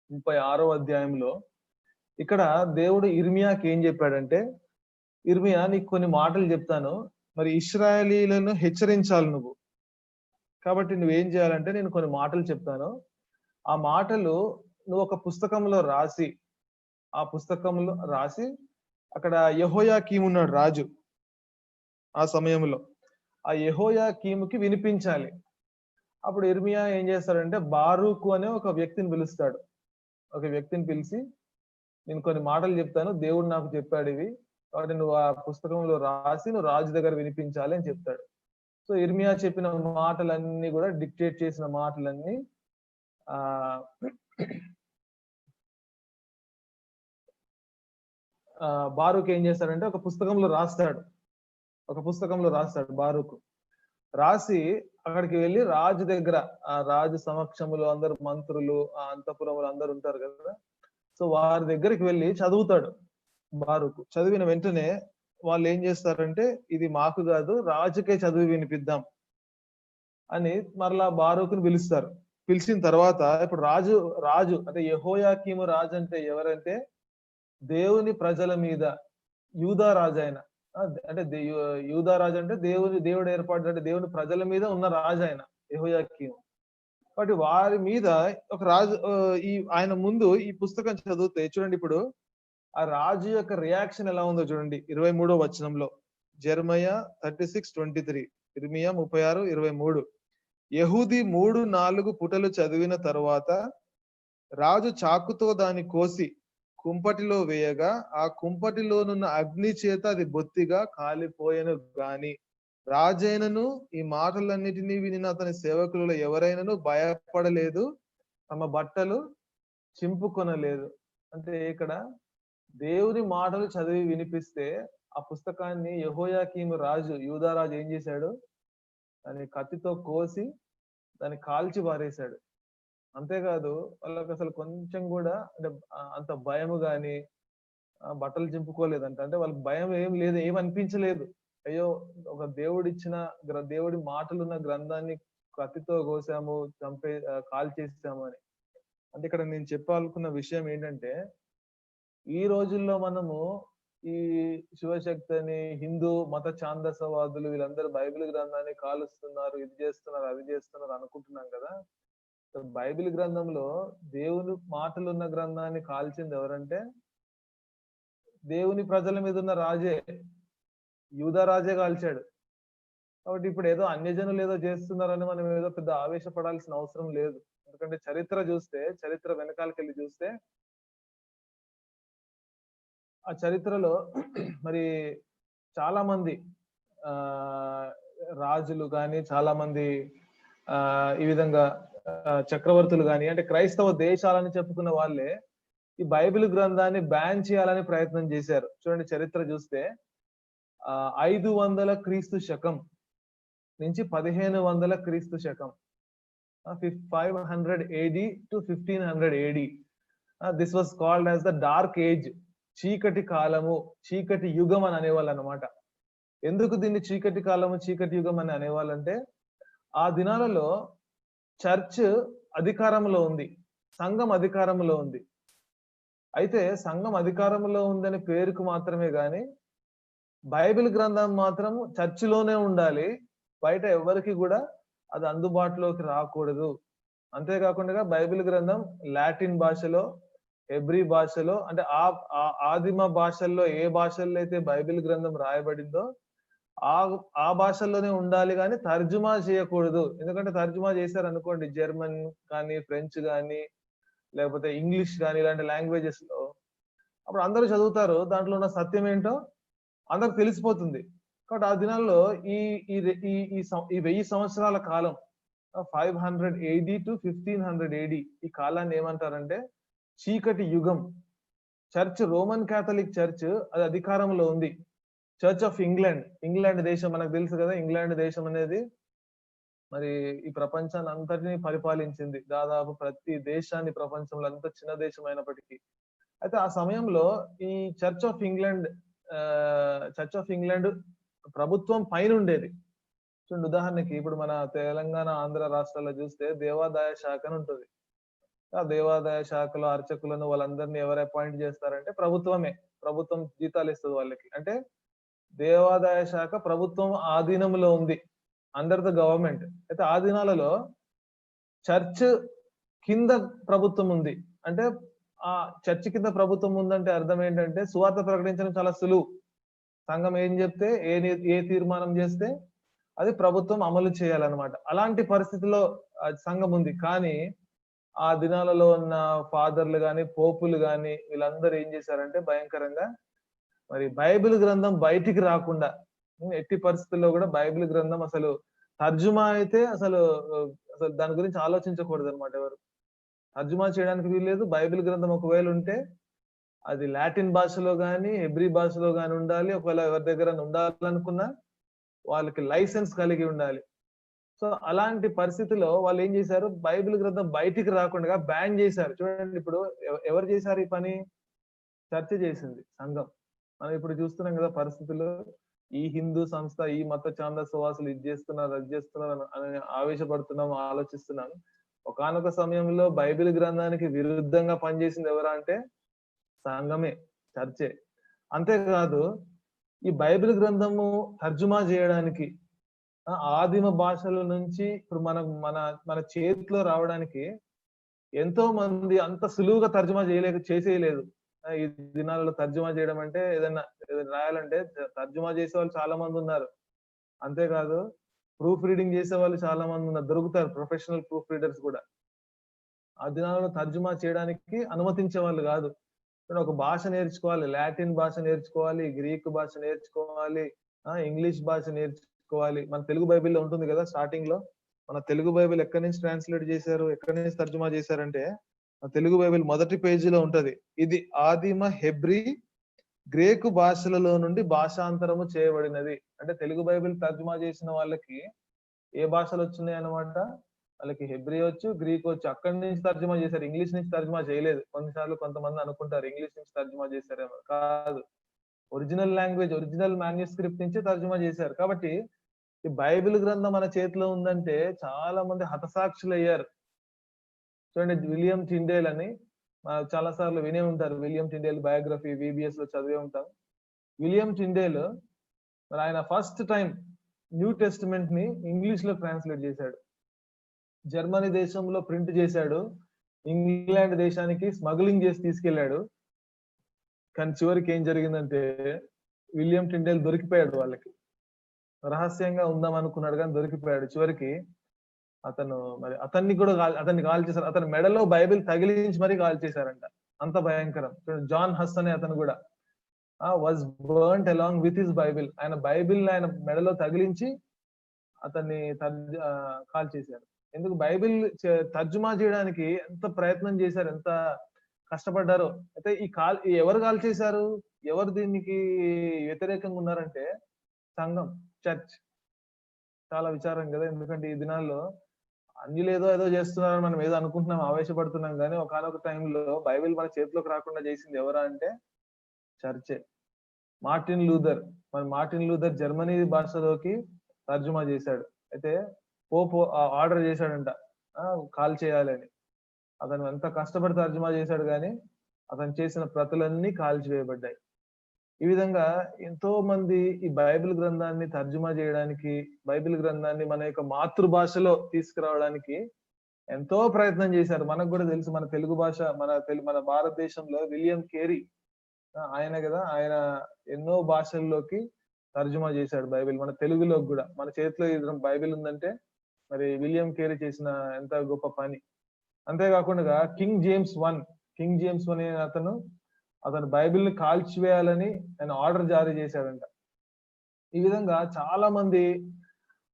36వ అధ్యాయంలో, ఇక్కడ దేవుడు ఇర్మియాకి ఏం చెప్పాడంటే, ఇర్మియా నీకు కొన్ని మాటలు చెప్తాను, మరి ఇశ్రాయేలీలను హెచ్చరించాలి నువ్వు. కాబట్టి నువ్వేం చేయాలంటే నేను కొన్ని మాటలు చెప్తాను, ఆ మాటలు నువ్వు ఒక పుస్తకంలో రాసి, అక్కడ యెహోయాకీము ఉన్నాడు రాజు ఆ సమయంలో, ఆ యెహోయాకీముకి వినిపించాలి. అప్పుడు ఇర్మియా ఏం చేస్తాడంటే బారూకు అనే ఒక వ్యక్తిని పిలుస్తాడు. ఒక వ్యక్తిని పిలిచి నేను కొన్ని మాటలు చెప్తాను, దేవుడు నాకు చెప్పాడు ఇవి, కాబట్టి నువ్వు ఆ పుస్తకంలో రాసి నువ్వు రాజు దగ్గర వినిపించాలి అని చెప్తాడు. సో ఇర్మియా చెప్పిన మాటలన్నీ కూడా, డిక్టేట్ చేసిన మాటలన్నీ బారూక్ ఏం చేస్తాడంటే ఒక పుస్తకంలో రాస్తాడు బారూక్. రాసి అక్కడికి వెళ్ళి రాజు దగ్గర, ఆ రాజు సమక్షంలో అందరు మంత్రులు, ఆ అంతఃపురంలో అందరు ఉంటారు కదా, సో వారి దగ్గరికి వెళ్ళి చదువుతాడు బారూక్. చదివిన వెంటనే వాళ్ళు ఏం చేస్తారంటే ఇది మాకు కాదు, రాజుకే చదివి వినిపిద్దాం అని మరలా బారూకుని పిలుస్తారు. పిలిచిన తర్వాత ఇప్పుడు రాజు అంటే యెహోయాకీము రాజు అంటే ఎవరంటే దేవుని ప్రజల మీద యూదా రాజు ఆయన. అంటే యూదా రాజు అంటే దేవుడు ఏర్పాటు, అంటే దేవుని ప్రజల మీద ఉన్న రాజు ఆయన యెహోయాకీము. కాబట్టి వారి మీద ఒక రాజు ఆయన ముందు ఈ పుస్తకం చదివితే చూడండి, ఇప్పుడు ఆ రాజు యొక్క రియాక్షన్ ఎలా ఉందో చూడండి. 23వ వచనంలో, జెర్మయా 36:23, ఇర్మియా 36:23. యెహూది 3-4 పుటలు చదివిన తరువాత రాజు చాకుతో దాన్ని కోసి కుంపటిలో వేయగా ఆ కుంపటిలోనున్న అగ్ని చేత అది బొత్తిగా కాలిపోయెను గాని రాజైనను ఈ మాటలన్నిటినీ వినిన అతని సేవకులలో ఎవరైనాను భయపడలేదు, తమ బట్టలు చింపుకొనలేదు. అంటే ఇక్కడ దేవుని మాటలు చదివి వినిపిస్తే ఆ పుస్తకాన్ని యెహోయాకీము రాజు, యూదా రాజు ఏం చేశాడు, దాన్ని కత్తితో కోసి దాన్ని కాల్చి పారేశాడు. అంతేకాదు వాళ్ళకి అసలు కొంచెం కూడా అంటే అంత భయం గాని బట్టలు చింపుకోలేదంట. అంటే వాళ్ళకి భయం ఏం లేదు, ఏం అనిపించలేదు. అయ్యో ఒక దేవుడిచ్చిన దేవుడి మాటలున్న గ్రంథాన్ని కత్తితో కోసాము, కాల్ చేసాము అని. అంటే ఇక్కడ నేను చెప్పాలనుకున్న విషయం ఏంటంటే, ఈ రోజుల్లో మనము ఈ శివశక్తి అని హిందూ మత ఛాందసవాదులు వీళ్ళందరూ బైబిల్ గ్రంథాన్ని కాలుస్తున్నారు, ఇది చేస్తున్నారు, అది చేస్తున్నారు అనుకుంటున్నాం కదా. బైబిల్ గ్రంథంలో దేవుని మాటలు ఉన్న గ్రంథాన్ని కాల్చింది ఎవరంటే దేవుని ప్రజల మీద ఉన్న రాజే, యూదా రాజే కాల్చాడు. కాబట్టి ఇప్పుడు ఏదో అన్యజనులు ఏదో చేస్తున్నారని మనం ఏదో పెద్ద ఆవేశపడాల్సిన అవసరం లేదు. ఎందుకంటే చరిత్ర వెనకాలకెళ్ళి చూస్తే ఆ చరిత్రలో మరి చాలా మంది రాజులు గాని, చాలా మంది ఈ విధంగా చక్రవర్తులు గాని, అంటే క్రైస్తవ దేశాలని చెప్పుకున్న వాళ్ళే ఈ బైబిల్ గ్రంథాన్ని బ్యాన్ చేయాలని ప్రయత్నం చేశారు. చూడండి చరిత్ర చూస్తే 500 క్రీస్తు శకం నుంచి 1500 క్రీస్తు శకం, 500 AD to 1500 AD. This was called as the dark age, చీకటి కాలము, చీకటి యుగం అని అనేవాళ్ళు అనమాట. ఎందుకు దీన్ని చీకటి కాలము, చీకటి యుగం అని అనేవాళ్ళంటే ఆ దినాలలో చర్చ్ అధికారంలో ఉంది, సంఘం అధికారంలో ఉంది. అయితే సంఘం అధికారంలో ఉందని పేరుకు మాత్రమే గాని బైబిల్ గ్రంథం మాత్రం చర్చిలోనే ఉండాలి, బయట ఎవరికి కూడా అది అందుబాటులోకి రాకూడదు. అంతేకాకుండా బైబిల్ గ్రంథం లాటిన్ భాషలో, హెబ్రీ భాషలో, అంటే ఆదిమ భాషల్లో ఏ భాషల్లో అయితే బైబిల్ గ్రంథం రాయబడిందో ఆ భాషల్లోనే ఉండాలి కానీ తర్జుమా చేయకూడదు. ఎందుకంటే తర్జుమా చేశారనుకోండి జర్మన్ కానీ, ఫ్రెంచ్ కానీ, లేకపోతే ఇంగ్లీష్ కానీ, ఇలాంటి లాంగ్వేజెస్ లో అప్పుడు అందరూ చదువుతారు, దాంట్లో ఉన్న సత్యం ఏంటో అందరికి తెలిసిపోతుంది. కాబట్టి ఆ దినాల్లో ఈ 1000 సంవత్సరాల కాలం, 500 AD to 1500 AD, ఈ కాలాన్ని ఏమంటారంటే చీకటి యుగం. చర్చ్, రోమన్ క్యాథలిక్ చర్చ్ అది అధికారంలో ఉంది. చర్చ్ ఆఫ్ ఇంగ్లాండ్ దేశం మనకు తెలుసు కదా. ఇంగ్లాండ్ దేశం అనేది మరి ఈ ప్రపంచాన్ని అంతటిని పరిపాలించింది, దాదాపు ప్రతి దేశాన్ని, ప్రపంచంలో అంత చిన్న దేశం అయినప్పటికీ. అయితే ఆ సమయంలో ఈ చర్చ్ ఆఫ్ ఇంగ్లాండ్ ప్రభుత్వం పైన ఉండేది. చూడండి ఉదాహరణకి ఇప్పుడు మన తెలంగాణ, ఆంధ్ర రాష్ట్రాల్లో చూస్తే దేవాదాయ శాఖ అని ఉంటుంది. ఆ దేవాదాయ శాఖలో అర్చకులను వాళ్ళందరినీ ఎవరు అపాయింట్ చేస్తారంటే ప్రభుత్వం జీతాలు ఇస్తుంది వాళ్ళకి. అంటే దేవాదాయ శాఖ ప్రభుత్వం ఆధీనంలో ఉంది, అండర్ ద గవర్నమెంట్. అయితే ఆ దినాలలో చర్చ్ కింద ప్రభుత్వం ఉంది. అంటే ఆ చర్చ్ కింద ప్రభుత్వం ఉందంటే అర్థం ఏంటంటే సువార్త ప్రకటించడం చాలా సులువు. సంఘం ఏం చెప్తే, ఏ తీర్మానం చేస్తే అది ప్రభుత్వం అమలు చేయాలన్నమాట. అలాంటి పరిస్థితిలో సంఘం ఉంది. కానీ ఆ దినాలలో ఉన్న ఫాదర్లు గాని, పోపులు గాని, వీళ్ళందరూ ఏం చేశారంటే భయంకరంగా మరి బైబిల్ గ్రంథం బయటికి రాకుండా, ఎట్టి పరిస్థితుల్లో కూడా బైబిల్ గ్రంథం అసలు తర్జుమా అయితే అసలు దాని గురించి ఆలోచించకూడదు అనమాట. ఎవరు తర్జుమా చేయడానికి వీల్లేదు. బైబిల్ గ్రంథం ఒకవేళ ఉంటే అది లాటిన్ భాషలో గాని, హెబ్రీ భాషలో గాని ఉండాలి. ఒకవేళ ఎవరి దగ్గర ఉండాలనుకున్నా వాళ్ళకి లైసెన్స్ కలిగి ఉండాలి. సో అలాంటి పరిస్థితిలో వాళ్ళు ఏం చేశారు, బైబిల్ గ్రంథం బయటికి రాకుండా బ్యాన్ చేశారు. చూడండి ఇప్పుడు ఎవరు చేశారు ఈ పని? చర్చ చేసింది, సంఘం. మనం ఇప్పుడు చూస్తున్నాం కదా పరిస్థితుల్లో, ఈ హిందూ సంస్థ, ఈ మత ఛాందసవాసులు ఇది చేస్తున్నారు, అది చేస్తున్నారు అని ఆవేశపడుతున్నాం, ఆలోచిస్తున్నాం. ఒకానొక సమయంలో బైబిల్ గ్రంథానికి విరుద్ధంగా పనిచేసింది ఎవరా అంటే సంఘమే, చర్చే. అంతేకాదు ఈ బైబిల్ గ్రంథము తర్జుమా చేయడానికి ఆదిమ భాషల నుంచి ఇప్పుడు మన చేతిలో రావడానికి ఎంతో మంది అంత సులువుగా తర్జుమా చేసేయలేదు. ఈ దినాలలో తర్జుమా చేయడం అంటే ఏదైనా రాయాలంటే తర్జుమా చేసే వాళ్ళు చాలా మంది ఉన్నారు. అంతేకాదు ప్రూఫ్ రీడింగ్ చేసే వాళ్ళు చాలా మంది ఉన్నారు, దొరుకుతారు, ప్రొఫెషనల్ ప్రూఫ్ రీడర్స్ కూడా. ఆ దినాలలో తర్జుమా చేయడానికి అనుమతించే వాళ్ళు కాదు. ఒక భాష నేర్చుకోవాలి, లాటిన్ భాష నేర్చుకోవాలి, గ్రీక్ భాష నేర్చుకోవాలి, ఇంగ్లీష్ భాష నేర్చుకోవాలి. మన తెలుగు బైబిల్లో ఉంటుంది కదా, స్టార్టింగ్ లో మన తెలుగు బైబిల్ ఎక్కడి నుంచి ట్రాన్స్లేట్ చేశారు, ఎక్కడి నుంచి తర్జుమా చేశారంటే తెలుగు బైబిల్ మొదటి పేజీలో ఉంటది, ఇది ఆదిమ హెబ్రీ గ్రీకు భాషలలో నుండి భాషాంతరము చేయబడినది. అంటే తెలుగు బైబిల్ తర్జుమా చేసిన వాళ్ళకి ఏ భాషలు వచ్చినాయి అన్నమాట? వాళ్ళకి హెబ్రీ వచ్చు, గ్రీక్ వచ్చు. అక్కడి నుంచి తర్జుమా చేశారు, ఇంగ్లీష్ నుంచి తర్జుమా చేయలేదు. కొన్నిసార్లు కొంతమంది అనుకుంటారు ఇంగ్లీష్ నుంచి తర్జుమా చేశారేమో. కాదు, ఒరిజినల్ లాంగ్వేజ్, ఒరిజినల్ మాన్యుస్క్రిప్ట్ నుంచి తర్జుమా చేశారు. కాబట్టి ఈ బైబిల్ గ్రంథం మన చేతిలో ఉందంటే చాలా మంది హతసాక్షులు అయ్యారు. చూడండి, విలియం టిండేల్ అని చాలా సార్లు వినే ఉంటారు. విలియం టిండేల్ బయోగ్రఫీ VBS లో చదివే ఉంటాం. విలియం టిండేల్ మరి ఆయన ఫస్ట్ టైం న్యూ టెస్టిమెంట్ ని ఇంగ్లీష్ లో ట్రాన్స్లేట్ చేశాడు. జర్మనీ దేశంలో ప్రింట్ చేశాడు, ఇంగ్లాండ్ దేశానికి స్మగ్లింగ్ చేసి తీసుకెళ్లాడు. కానీ చివరికి ఏం జరిగిందంటే విలియం టిండేల్ దొరికిపోయాడు. వాళ్ళకి రహస్యంగా ఉందాం అనుకున్నాడు కానీ దొరికిపోయాడు. చివరికి అతను మరి అతన్ని కాల్ చేశారు. అతని మెడలో బైబిల్ తగిలించి మరీ కాల్ చేశారంట. అంత భయంకరం. జాన్ హస్ అనే అతను కూడా was burnt along with his Bible. ఆయన బైబిల్ ఆయన మెడలో తగిలించి అతన్ని కాల్ చేశారు. ఎందుకు? బైబిల్ తర్జుమా చేయడానికి ఎంత ప్రయత్నం చేశారు, ఎంత కష్టపడ్డారో. అయితే ఎవరు కాల్ చేశారు, ఎవరు దీనికి వ్యతిరేకంగా ఉన్నారంటే సంఘం, చర్చ్. చాలా విచారం కదా. ఎందుకంటే ఈ దినాల్లో అన్యులు ఏదో చేస్తున్నారని మనం ఏదో అనుకుంటున్నాం, ఆవేశపడుతున్నాం. కానీ ఒకనొక టైంలో బైబిల్ మన చేతిలోకి రాకుండా చేసింది ఎవరా అంటే చర్చే. మార్టిన్ లూథర్ జర్మనీ భాషలోకి తర్జుమా చేశాడు. అయితే పోప్ ఆర్డర్ చేశాడంట కాల్ చేయాలని. అతను ఎంత కష్టపడి తర్జుమా చేశాడు కానీ అతను చేసిన ప్రతులన్నీ కాల్చివేయబడ్డాయి. ఈ విధంగా ఎంతో మంది ఈ బైబిల్ గ్రంథాన్ని తర్జుమా చేయడానికి, బైబిల్ గ్రంథాన్ని మన యొక్క మాతృభాషలో తీసుకురావడానికి ఎంతో ప్రయత్నం చేశారు. మనకు కూడా తెలుసు, మన తెలుగు భాష, మన భారతదేశంలో విలియం కేరీ ఆయన కదా, ఆయన ఎన్నో భాషల్లోకి తర్జుమా చేశాడు బైబిల్, మన తెలుగులోకి కూడా. మన చేతిలో ఈ బైబిల్ ఉందంటే మరి విలియం కేరీ చేసిన ఎంత గొప్ప పని. అంతేకాకుండా కింగ్ జేమ్స్ వన్ అనే అతను బైబిల్ ని కాల్చివేయాలని ఆయన ఆర్డర్ జారీ చేశాడంట. ఈ విధంగా చాలా మంది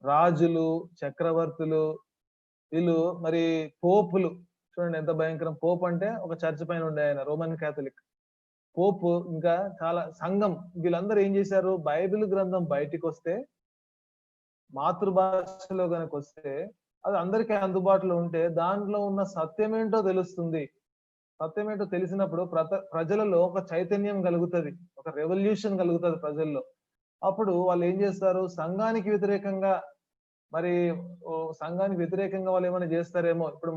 రాజులు, చక్రవర్తులు, వీళ్ళు మరి పోపులు, చూడండి ఎంత భయంకరం. పోప్ అంటే ఒక చర్చ్ పైన ఉండే ఆయన, రోమన్ క్యాథలిక్ పోప్, ఇంకా చాలా సంఘం, వీళ్ళందరూ ఏం చేశారు, బైబిల్ గ్రంథం బయటికి వస్తే, మాతృభాషలో కనుక వస్తే అది అందరికీ అందుబాటులో ఉంటే దాంట్లో ఉన్న సత్యమేంటో తెలుస్తుంది. సత్యమేంటో తెలిసినప్పుడు ప్రజలలో ఒక చైతన్యం కలుగుతుంది, ఒక రెవల్యూషన్ కలుగుతుంది ప్రజల్లో. అప్పుడు వాళ్ళు ఏం చేస్తారు, సంఘానికి వ్యతిరేకంగా వాళ్ళు ఏమైనా చేస్తారేమో. ఇప్పుడు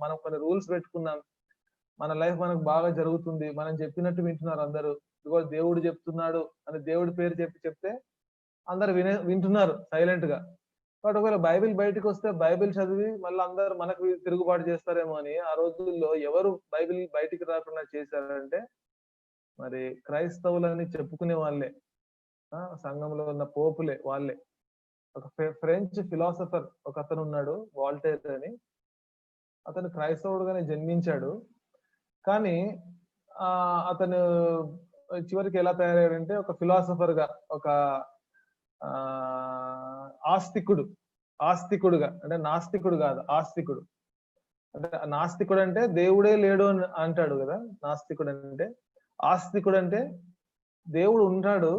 మనం కొన్ని రూల్స్ పెట్టుకున్నాం, మన లైఫ్ మనకు బాగా జరుగుతుంది, మనం చెప్పినట్టు వింటున్నారు అందరూ. ఇదిగో దేవుడు చెప్తున్నాడు అని దేవుడి పేరు చెప్తే అందరు వింటున్నారు సైలెంట్ గా. బట్ ఒకవేళ బైబిల్ బయటకు వస్తే బైబిల్ చదివి మళ్ళీ అందరు మనకు తిరుగుబాటు చేస్తారేమో అని ఆ రోజుల్లో ఎవరు బైబిల్ బయటికి రాకుండా చేశారంటే మరి క్రైస్తవులని చెప్పుకునే వాళ్ళే, సంఘంలో ఉన్న పోపులే వాళ్ళే. ఒక ఫ్రెంచ్ ఫిలాసఫర్ ఒక అతను ఉన్నాడు, వాల్టేర్ అని. అతను క్రైస్తవుడుగానే జన్మించాడు. కానీ అతను చివరికి ఎలా తయారయ్యాడంటే ఒక ఫిలాసఫర్ గా, ఒక ఆస్తికుడుగా, అంటే నాస్తికుడు కాదు, ఆస్తికుడు. అంటే నాస్తికుడు అంటే దేవుడే లేడు అని అంటాడు కదా, నాస్తికుడు అంటే. ఆస్తికుడు అంటే దేవుడు ఉంటాడు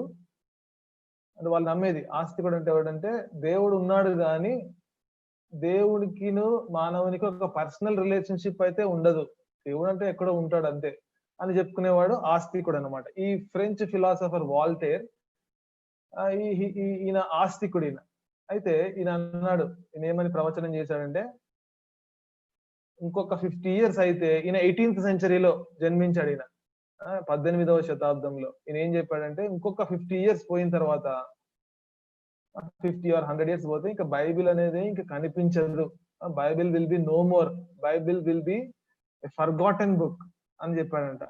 అంటే వాళ్ళు నమ్మేది. ఆస్తికుడు అంటే ఎవడంటే దేవుడు ఉన్నాడు కానీ దేవుడికిను మానవునికి ఒక పర్సనల్ రిలేషన్షిప్ అయితే ఉండదు, దేవుడు అంటే ఎక్కడో ఉంటాడు అంతే అని చెప్పుకునేవాడు ఆస్తికుడు అనమాట. ఈ ఫ్రెంచ్ ఫిలాసఫర్ వాల్టేర్ ఈయన ఆస్తికుడు. అయితే ఈయన అన్నాడు, ఈయన ఏమని ప్రవచనం చేశాడంటే ఇంకొక 50 years అయితే, ఈయన 18th centuryలో జన్మించాడు, ఈయన 18వ శతాబ్దంలో. ఈయన ఏం చెప్పాడంటే ఇంకొక 50 years పోయిన తర్వాత, 50 or 100 years పోతే ఇంకా బైబిల్ అనేది ఇంకా కనిపించదు, Bible will be no more, Bible will be forgotten book అని చెప్పాడంట.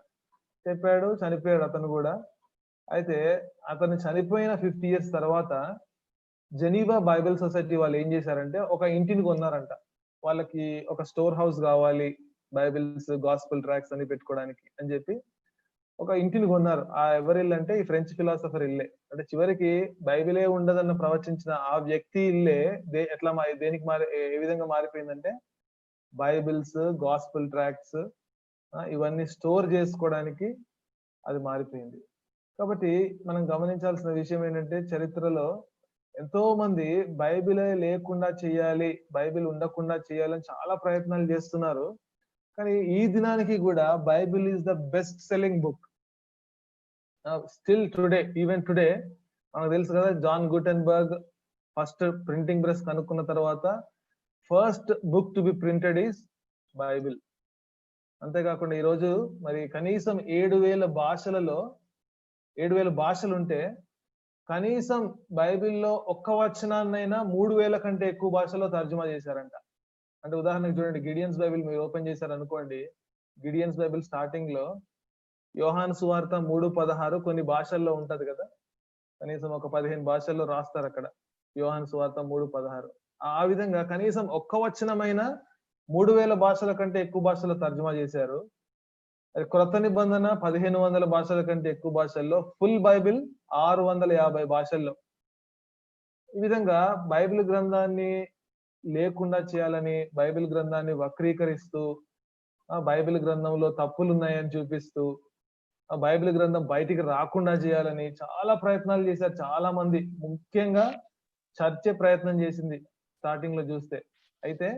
చెప్పాడు, చనిపోయాడు అతను కూడా. అయితే అతను చనిపోయిన 50 years తర్వాత జెనీవా బైబిల్ సొసైటీ వాళ్ళు ఏం చేశారంటే ఒక ఇంటిని కొన్నారంట. వాళ్ళకి ఒక స్టోర్ హౌస్ కావాలి బైబిల్స్, గాస్పుల్ ట్రాక్స్ అని పెట్టుకోవడానికి అని చెప్పి ఒక ఇంటిని కొన్నారు. ఎవరి ఇల్లు అంటే ఈ ఫ్రెంచ్ ఫిలాసఫర్ ఇల్లే. అంటే చివరికి బైబిలే ఉండదన్న ప్రవచించిన ఆ వ్యక్తి ఇల్లే దేనికి ఏ విధంగా మారిపోయిందంటే బైబిల్స్, గాస్పుల్ ట్రాక్స్ ఇవన్నీ స్టోర్ చేసుకోవడానికి అది మారిపోయింది. కాబట్టి మనం గమనించాల్సిన విషయం ఏంటంటే చరిత్రలో ఎంతో మంది బైబిలే లేకుండా చేయాలి, బైబిల్ ఉండకుండా చేయాలని చాలా ప్రయత్నాలు చేస్తున్నారు. కానీ ఈ దినానికి కూడా Bible is the best selling book. Still today, even today మనకు తెలుసు కదా, John Gutenberg first printing press కనుక్కున్న తర్వాత first book to be printed is Bible. అంతేకాకుండా ఈరోజు మరి కనీసం 7,000 భాషలలో 7,000 భాషలు ఉంటే కనీసం బైబిల్లో ఒక్క వచనాన్నైనా 3,000 కంటే ఎక్కువ భాషలో తర్జుమా చేశారంట. అంటే ఉదాహరణకు చూడండి, గిడియన్స్ బైబిల్ మీరు ఓపెన్ చేశారు అనుకోండి, గిడియన్స్ బైబిల్ స్టార్టింగ్ లో యోహాను సువార్త 3:16 కొన్ని భాషల్లో ఉంటది కదా, కనీసం ఒక 15 భాషల్లో రాస్తారు అక్కడ యోహాను సువార్త 3:16. ఆ విధంగా కనీసం ఒక్క వచనమైన 3,000 భాషల కంటే ఎక్కువ భాషలో తర్జుమా చేశారు. అది క్రొత్త నిబంధన 1,500 భాషల కంటే ఎక్కువ భాషల్లో, ఫుల్ బైబిల్ 650 భాషల్లో. ఈ విధంగా బైబిల్ గ్రంథాన్ని లేకుండా చేయాలని, బైబిల్ గ్రంథాన్ని వక్రీకరిస్తూ, బైబిల్ గ్రంథంలో తప్పులు ఉన్నాయని చూపిస్తూ, బైబిల్ గ్రంథం బయటికి రాకుండా చేయాలని చాలా ప్రయత్నాలు చేశారు చాలా మంది. ముఖ్యంగా చర్చే ప్రయత్నం చేసింది స్టార్టింగ్ లో చూస్తే. అయితే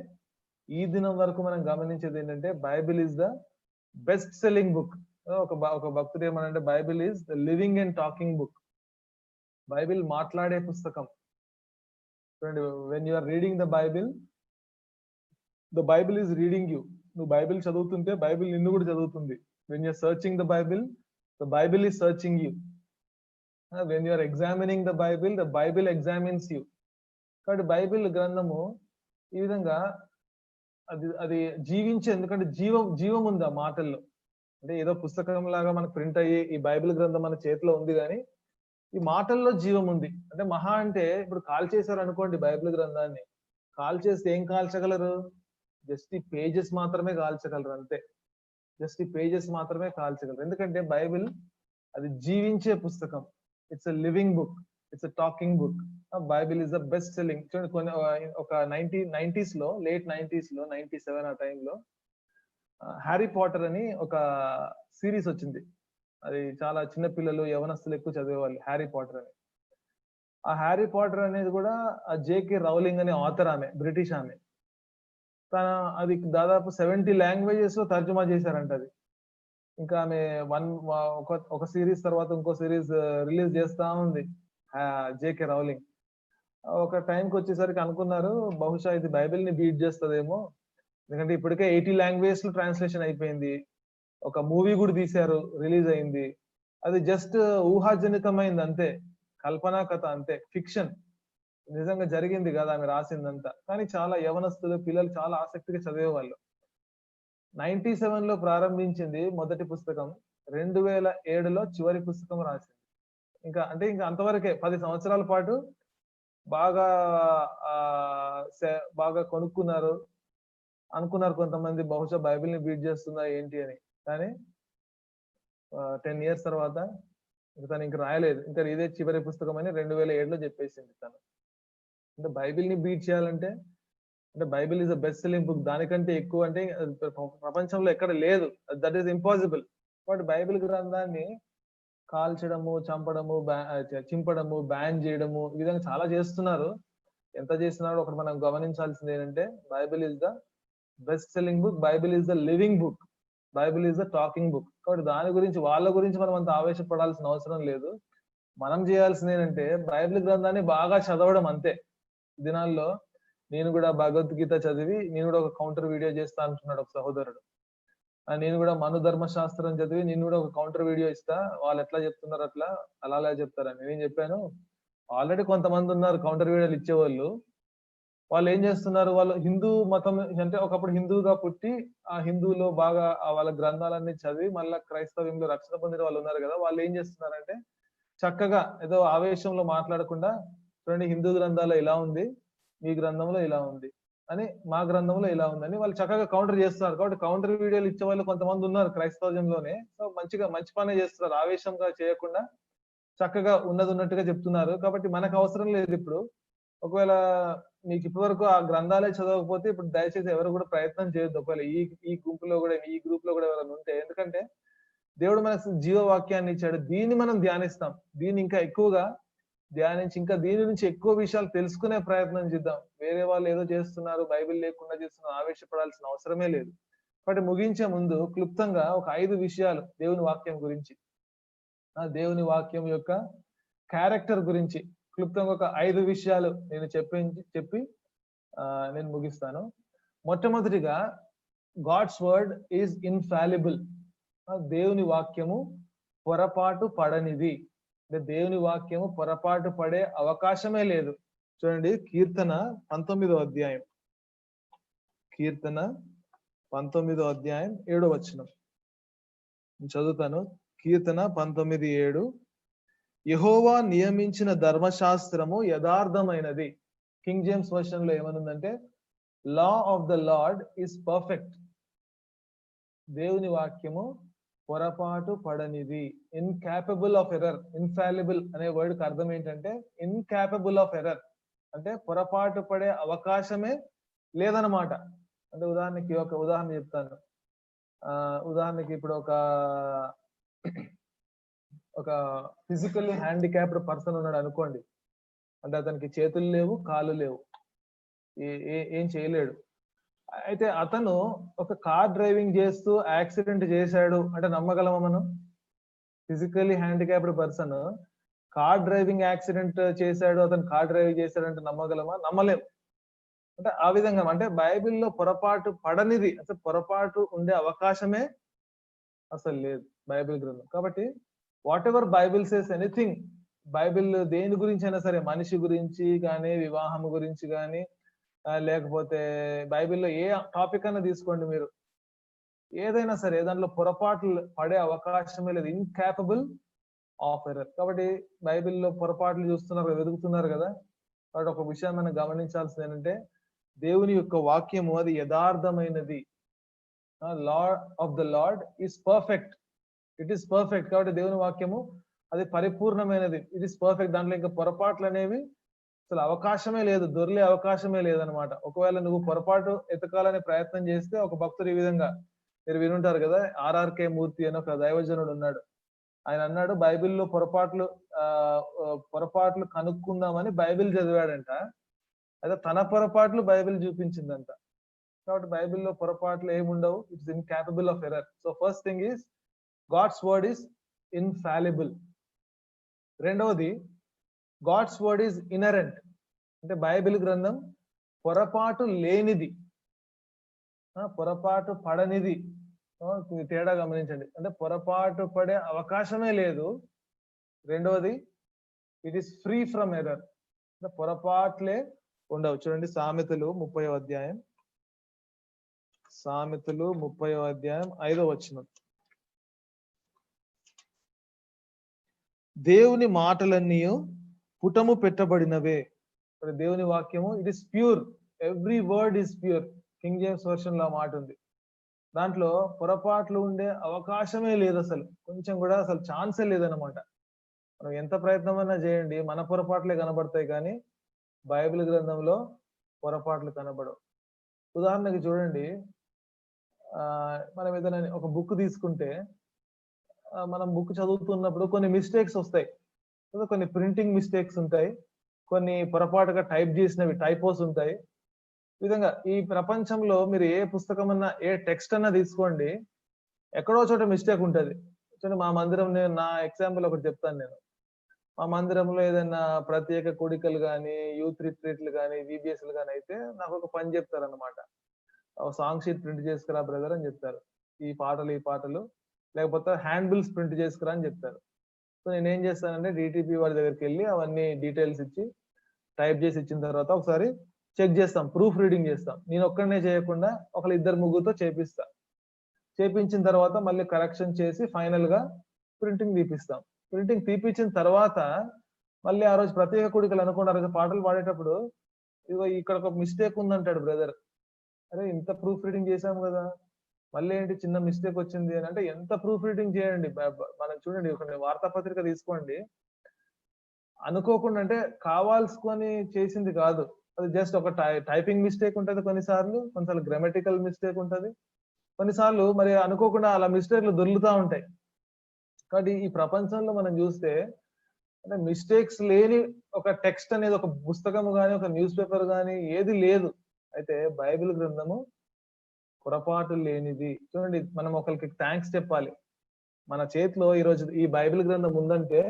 ఈ దినం వరకు మనం గమనించేది ఏంటంటే Bible is the best selling book. ఒక భక్తుడు ఏమనంటే Bible is the living and talking book. Bible మాట్లాడే పుస్తకం. చూడండి, when you are reading the Bible is reading you. నువ్వు బైబిల్ చదువుతుంటే బైబిల్ నిన్ను కూడా చదువుతుంది. When you're searching the Bible is searching you. When you're examining the Bible examines you. కాబట్టి Bible గ్రంథము ఈ విధంగా అది జీవించే, ఎందుకంటే జీవం ఉంది ఆ మాటల్లో. అంటే ఏదో పుస్తకం లాగా మనకు ప్రింట్ అయ్యి ఈ బైబిల్ గ్రంథం మన చేతిలో ఉంది, కానీ ఈ మాటల్లో జీవం ఉంది. అంటే మహా అంటే ఇప్పుడు కాల్ చేశారు అనుకోండి బైబిల్ గ్రంథాన్ని, కాల్ చేస్తే ఏం కాల్చగలరు? జస్ట్ ఈ పేజెస్ మాత్రమే కాల్చగలరు, అంతే. జస్ట్ ఈ పేజెస్ మాత్రమే కాల్చగలరు. ఎందుకంటే బైబిల్ అది జీవించే పుస్తకం. It's a living book, it's a talking book. Bible is the best selling. చూడండి, ఒక 90s లో, లేట్ 90s లో, 97 ఆ టైంలో హ్యారీ పాటర్ అని ఒక సిరీస్ వచ్చింది. అది చాలా చిన్న పిల్లలు, యవనస్తులు ఎక్కువ చదివేవాళ్ళు, హ్యారీ పాటర్ అని. ఆ హ్యారీ పాటర్ అనేది కూడా జేకే రౌలింగ్ అనే ఆథర్, ఆమె బ్రిటిష్ ఆమె. అది దాదాపు 70 లాంగ్వేజెస్ లో తర్జుమా చేశారంట అది. ఇంకా ఆమె ఒక సిరీస్ తర్వాత ఇంకో సిరీస్ రిలీజ్ చేస్తా ఉంది జేకే రౌలింగ్. ఒక టైంకి వచ్చేసరికి అనుకున్నారు బహుశా ఇది బైబిల్ ని బీట్ చేస్తుందేమో, ఎందుకంటే ఇప్పటికే 80 లాంగ్వేజ్ లో ట్రాన్స్లేషన్ అయిపోయింది. ఒక మూవీ కూడా తీశారు, రిలీజ్ అయింది. అది జస్ట్ ఊహాజనితమైంది అంతే, కల్పనా కథ అంతే, ఫిక్షన్. నిజంగా జరిగింది కదా ఆమె రాసిందంతా. కానీ చాలా యవనస్తులు, పిల్లలు చాలా ఆసక్తిగా చదివేవాళ్ళు. 97 లో ప్రారంభించింది మొదటి పుస్తకం, 2007లో చివరి పుస్తకం రాసింది. ఇంకా అంతవరకే 10 సంవత్సరాల పాటు బాగా అనుకున్నారు కొంతమంది, బహుశా బైబిల్ ని బీట్ చేస్తుందా ఏంటి అని. కానీ 10 years తర్వాత తను ఇంక రాయలేదు. ఇంకా ఇదే చివరి పుస్తకం అని 2007లో చెప్పేసింది తను. అంటే బైబిల్ ని బీట్ చేయాలంటే, అంటే Bible is the best selling book, దానికంటే ఎక్కువ అంటే ప్రపంచంలో ఎక్కడ లేదు, that is impossible. But Bible గ్రంథాన్ని కాల్చడము, చంపడము, చింపడము, బ్యాన్ చేయడము, ఈ విధంగా చాలా చేస్తున్నారు. ఎంత చేస్తున్నారో ఒకటి మనం గమనించాల్సింది ఏంటంటే Bible is the best selling book, Bible is the living book, Bible is the talking book. కాబట్టి దాని గురించి, వాళ్ళ గురించి మనం అంత ఆవేశపడాల్సిన అవసరం లేదు. మనం చేయాల్సింది ఏంటంటే బైబిల్ గ్రంథాన్ని బాగా చదవడం, అంతే. దినాల్లో నేను కూడా భగవద్గీత చదివి నేను కూడా ఒక కౌంటర్ వీడియో చేస్తా అంటున్నాడు ఒక సహోదరుడు. నేను కూడా మను ధర్మశాస్త్రం చదివి నేను కూడా ఒక కౌంటర్ వీడియో ఇస్తా, వాళ్ళు ఎట్లా చెప్తున్నారు అలా చెప్తారని నేను చెప్పాను. ఆల్రెడీ కొంతమంది ఉన్నారు కౌంటర్ వీడియోలు ఇచ్చేవాళ్ళు. వాళ్ళు ఏం చేస్తున్నారు, వాళ్ళు హిందూ మతం అంటే ఒకప్పుడు హిందువుగా పుట్టి ఆ హిందువులో బాగా వాళ్ళ గ్రంథాలన్నీ చదివి మళ్ళీ క్రైస్తవ్యంలో రక్షణ పొందిన వాళ్ళు ఉన్నారు కదా, వాళ్ళు ఏం చేస్తున్నారంటే చక్కగా ఏదో ఆవేశంలో మాట్లాడకుండా, చూడండి హిందూ గ్రంథాల్లో ఇలా ఉంది, మీ గ్రంథంలో ఇలా ఉంది అని, మా గ్రంథంలో ఇలా ఉందని వాళ్ళు చక్కగా కౌంటర్ చేస్తున్నారు. కాబట్టి కౌంటర్ వీడియోలు ఇచ్చే వాళ్ళు కొంతమంది ఉన్నారు క్రైస్తవ్యంలోనే. సో మంచి పనే చేస్తున్నారు, ఆవేశంగా చేయకుండా చక్కగా ఉన్నట్టుగా చెప్తున్నారు. కాబట్టి మనకు అవసరం లేదు ఇప్పుడు. ఒకవేళ మీకు ఇప్పటి వరకు ఆ గ్రంథాలే చదవకపోతే ఇప్పుడు దయచేసి ఎవరు కూడా ప్రయత్నం చేయొద్దు. ఒకవేళ ఈ గ్రూప్ లో కూడా ఎవరైనా ఉంటే, ఎందుకంటే దేవుడు మనకు జీవవాక్యాన్ని ఇచ్చాడు, దీన్ని మనం ధ్యానిస్తాం. దీన్ని ఇంకా ఎక్కువగా ధ్యానించి ఇంకా దీని నుంచి ఎక్కువ విషయాలు తెలుసుకునే ప్రయత్నం చేద్దాం. వేరే వాళ్ళు ఏదో చేస్తున్నారు, బైబిల్ లేకుండా చేస్తున్నారు, ఆవేశపడాల్సిన అవసరమే లేదు. కాబట్టి ముగించే ముందు క్లుప్తంగా ఒక 5 విషయాలు దేవుని వాక్యం గురించి, దేవుని వాక్యం యొక్క క్యారెక్టర్ గురించి క్లుప్తంగా ఒక 5 విషయాలు నేను చెప్పి నేను ముగిస్తాను. మొట్టమొదటిగా, గాడ్స్ వర్డ్ ఈజ్ ఇన్ఫాలిబుల్. దేవుని వాక్యము పొరపాటు పడనిది. అంటే దేవుని వాక్యము పొరపాటు పడే అవకాశమే లేదు. చూడండి, కీర్తన 19వ అధ్యాయం, కీర్తన 19వ అధ్యాయం 7వ వచనం చదువుతాను. కీర్తన 19:7, యెహోవా నియమించిన ధర్మశాస్త్రము యథార్థమైనది. కింగ్ జేమ్స్ వర్షన్ లో ఏమనుందంటే, law of the Lord is perfect. దేవుని వాక్యము పొరపాటు పడనిది, ఇన్కాపబుల్ ఆఫ్ ఎర్రర్. ఇన్ఫాలిబుల్ అనే వర్డ్ కి అర్థం ఏంటంటే ఇన్కాపబుల్ ఆఫ్ ఎర్రర్, అంటే పొరపాటు పడే అవకాశమే లేదన్నమాట. అంటే ఉదాహరణకి ఒక ఉదాహరణ చెప్తాను. ఉదాహరణకి ఇప్పుడు ఒక ఫిజికల్లీ హ్యాండిక్యాప్డ్ పర్సన్ ఉన్నాడు అనుకోండి. అంటే అతనికి చేతులు లేవు, కాళ్ళు లేవు, ఏం చేయలేడు. అయితే అతను ఒక కార్ డ్రైవింగ్ చేస్తూ యాక్సిడెంట్ చేశాడు అంటే నమ్మగలమా మనం? Physically handicapped person car driving accident చేశాడు, అతను కార్ డ్రైవింగ్ చేశాడు అంటే నమ్మగలమా? నమ్మలేం. అంటే ఆ విధంగా అంటే బైబిల్లో పొరపాటు పడనిది, అసలు పొరపాటు ఉండే అవకాశమే అసలు లేదు బైబిల్ గ్రంథం. కాబట్టి what ever Bible says anything, Bible దేని గురించి అయినా సరే, మనిషి గురించి కానీ, వివాహం గురించి కానీ, లేకపోతే బైబిల్లో ఏ టాపిక్ అయినా తీసుకోండి మీరు, ఏదైనా సరే దాంట్లో పొరపాట్లు పడే అవకాశమే లేదు. Incapable of error. కాబట్టి బైబిల్లో పొరపాట్లు చూస్తున్నారు, వెతుకుతున్నారు కదా. కాబట్టి ఒక విషయం మనం గమనించాల్సింది ఏంటంటే, దేవుని యొక్క వాక్యము అది యథార్థమైనది. Law of the Lord is perfect. It is perfect. కాబట్టి దేవుని వాక్యము అది పరిపూర్ణమైనది. It is perfect. దాంట్లో ఇంకా పొరపాట్లు అనేవి అసలు అవకాశమే లేదు, దొరికే అవకాశమే లేదనమాట. ఒకవేళ నువ్వు పొరపాటు ఎతకాలనే ప్రయత్నం చేస్తే, ఒక భక్తుడు ఈ విధంగా మీరు వినుంటారు కదా, ఆర్ఆర్కే మూర్తి అని ఒక దైవజనుడు ఉన్నాడు. ఆయన అన్నాడు, బైబిల్లో పొరపాట్లు కనుక్కుందామని బైబిల్ చదివాడంట. అయితే తన పొరపాట్లు బైబిల్ చూపించిందంట. కాబట్టి బైబిల్లో పొరపాట్లు ఏముండవు. It's incapable of error. So first thing is God's word is infallible. రెండవది, గాడ్స్ వర్డ్ ఈజ్ ఇనరెంట్. అంటే బైబిల్ గ్రంథం పొరపాటు లేనిది, పొరపాటు పడనిది. తేడా గమనించండి. అంటే పొరపాటు పడే అవకాశమే లేదు. రెండవది, it is free from error. అంటే పొరపాట్లే ఉండవు. చూడండి, సామెతలు 30వ అధ్యాయం, సామెతలు 30వ అధ్యాయం 5వ వచనం. దేవుని మాటలన్నీ పుటము పెట్టబడినవే. దేవుని వాక్యము it is pure, every word is pure. King James version లో మాట ఉంది. దాంట్లో పొరపాట్లు ఉండే అవకాశమే లేదు, అసలు కొంచెం కూడా అసలు ఛాన్సే లేదనమాట. మనం ఎంత ప్రయత్నం అయినా చేయండి, మన పొరపాట్లే కనబడతాయి, కానీ బైబిల్ గ్రంథంలో పొరపాట్లు కనబడవు. ఉదాహరణకి చూడండి, మనం ఏదైనా ఒక బుక్ తీసుకుంటే, మనం బుక్ చదువుతున్నప్పుడు కొన్ని మిస్టేక్స్ వస్తాయి, కొన్ని ప్రింటింగ్ మిస్టేక్స్ ఉంటాయి, కొన్ని పొరపాటుగా టైప్ చేసినవి టైపోస్ ఉంటాయి. ఈ విధంగా ఈ ప్రపంచంలో మీరు ఏ పుస్తకం అన్నా, ఏ టెక్స్ట్ అన్నా తీసుకోండి, ఎక్కడో చోట మిస్టేక్ ఉంటుంది. చూడండి, మా మందిరం, నా ఎగ్జాంపుల్ ఒకటి చెప్తాను నేను. మా మందిరంలో ఏదైనా ప్రత్యేక కూడికలు కానీ, యూత్ రిట్రీట్లు కానీ, విబిఎస్లు కానీ అయితే నాకు ఒక పని చెప్తారు అనమాట. సాంగ్ షీట్ ప్రింట్ చేసుకురా బ్రదర్ అని చెప్తారు. ఈ పాటలు లేకపోతే హ్యాండ్ బిల్స్ ప్రింట్ చేసుకురా అని చెప్తారు. సో నేనేం చేస్తానంటే, డిటిపి వాడి దగ్గరికి వెళ్ళి అవన్నీ డీటెయిల్స్ ఇచ్చి టైప్ చేసి ఇచ్చిన తర్వాత ఒకసారి చెక్ చేస్తాం, ప్రూఫ్ రీడింగ్ చేస్తాం. నేను ఒక్కడనే చేయకుండా ఒకళ్ళు 2-3 చేపిస్తా. చేపించిన తర్వాత మళ్ళీ కరెక్షన్ చేసి ఫైనల్ గా ప్రింటింగ్ తీపిస్తాం. ప్రింటింగ్ తీపిచ్చిన తర్వాత మళ్ళీ ఆ రోజు ప్రత్యేక కూడికలు అనుకున్నారు, పాటలు పాడేటప్పుడు ఇదిగో ఇక్కడ ఒక మిస్టేక్ ఉందంటాడు బ్రదర్. అరే, ఇంత ప్రూఫ్ రీడింగ్ చేసాం కదా, మళ్ళీ ఏంటి చిన్న మిస్టేక్ వచ్చింది అని అంటే, ఎంత ప్రూఫ్ రీడింగ్ చేయండి. మనం చూడండి, ఒక వార్తాపత్రిక తీసుకోండి, అనుకోకుండా అంటే కావాల్సుకొని చేసింది కాదు, అది జస్ట్ ఒక టైపింగ్ మిస్టేక్ ఉంటది, కొన్నిసార్లు గ్రామటికల్ మిస్టేక్ ఉంటది, కొన్నిసార్లు మరి అనుకోకుండా అలా మిస్టేక్లు దొర్లుతా ఉంటాయి. కాబట్టి ఈ ప్రపంచంలో మనం చూస్తే అంటే మిస్టేక్స్ లేని ఒక టెక్స్ట్ అనేది, ఒక పుస్తకము కానీ, ఒక న్యూస్ పేపర్ కానీ ఏది లేదు. అయితే బైబిల్ గ్రంథము పొరపాటు లేనిది. చూడండి, మనం ఒకరికి థ్యాంక్స్ చెప్పాలి. మన చేతిలో ఈరోజు ఈ బైబిల్ గ్రంథం ఉందంటే,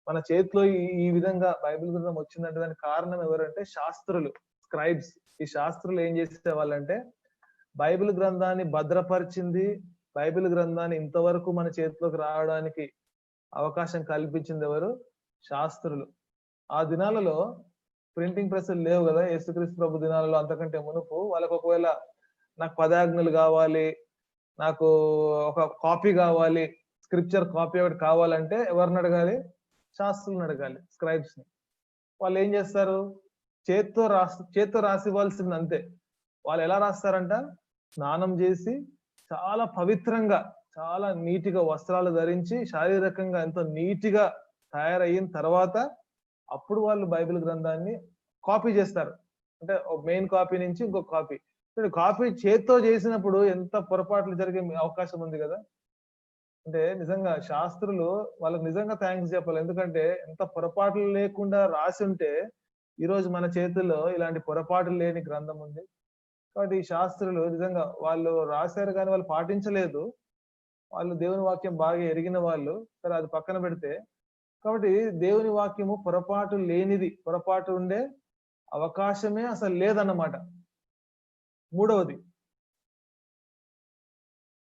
మన చేతిలో ఈ విధంగా బైబిల్ గ్రంథం వచ్చిందంటే దానికి కారణం ఎవరంటే శాస్త్రులు, స్క్రైబ్స్. ఈ శాస్త్రులు ఏం చేసే వాళ్ళంటే బైబిల్ గ్రంథాన్ని భద్రపరిచింది, బైబిల్ గ్రంథాన్ని ఇంతవరకు మన చేతిలోకి రావడానికి అవకాశం కల్పించింది ఎవరు? శాస్త్రులు. ఆ దినాలలో ప్రింటింగ్ ప్రెస్లు లేవు కదా, యేసుక్రీస్తు ప్రభు దినాలలో అంతకంటే మునుపు. వాళ్ళకు ఒకవేళ నాకు 10 ఆజ్ఞలు కావాలి, నాకు ఒక కాపీ కావాలి, స్క్రిప్చర్ కాపీ ఒకటి కావాలంటే ఎవరిని అడగాలి? శాస్త్రులను అడగాలి, స్క్రైబ్స్ ని. వాళ్ళు ఏం చేస్తారు? చేత్తో రాసివ్వాల్సింది అంతే. వాళ్ళు ఎలా రాస్తారంట? స్నానం చేసి చాలా పవిత్రంగా, చాలా నీటిగా వస్త్రాలు ధరించి, శారీరకంగా ఎంతో నీటిగా తయారయిన తర్వాత అప్పుడు వాళ్ళు బైబిల్ గ్రంథాన్ని కాపీ చేస్తారు. అంటే మెయిన్ కాపీ నుంచి ఇంకొక కాపీ. కాపీ చేత్తో చేసినప్పుడు ఎంత పొరపాట్లు జరిగే అవకాశం ఉంది కదా. అంటే నిజంగా శాస్త్రులు వాళ్ళకి నిజంగా థ్యాంక్స్ చెప్పాలి. ఎందుకంటే ఎంత పొరపాట్లు లేకుండా రాసి ఉంటే ఈరోజు మన చేతుల్లో ఇలాంటి పొరపాట్లు లేని గ్రంథం ఉంది. కాబట్టి ఈ శాస్త్రులు నిజంగా వాళ్ళు రాశారు కానీ వాళ్ళు పాటించలేదు. వాళ్ళు దేవుని వాక్యం బాగా ఎరిగిన వాళ్ళు. సరే, అది పక్కన పెడితే, కాబట్టి దేవుని వాక్యము పొరపాటు లేనిది, పొరపాటు ఉండే అవకాశమే అసలు లేదన్నమాట. మూడవది,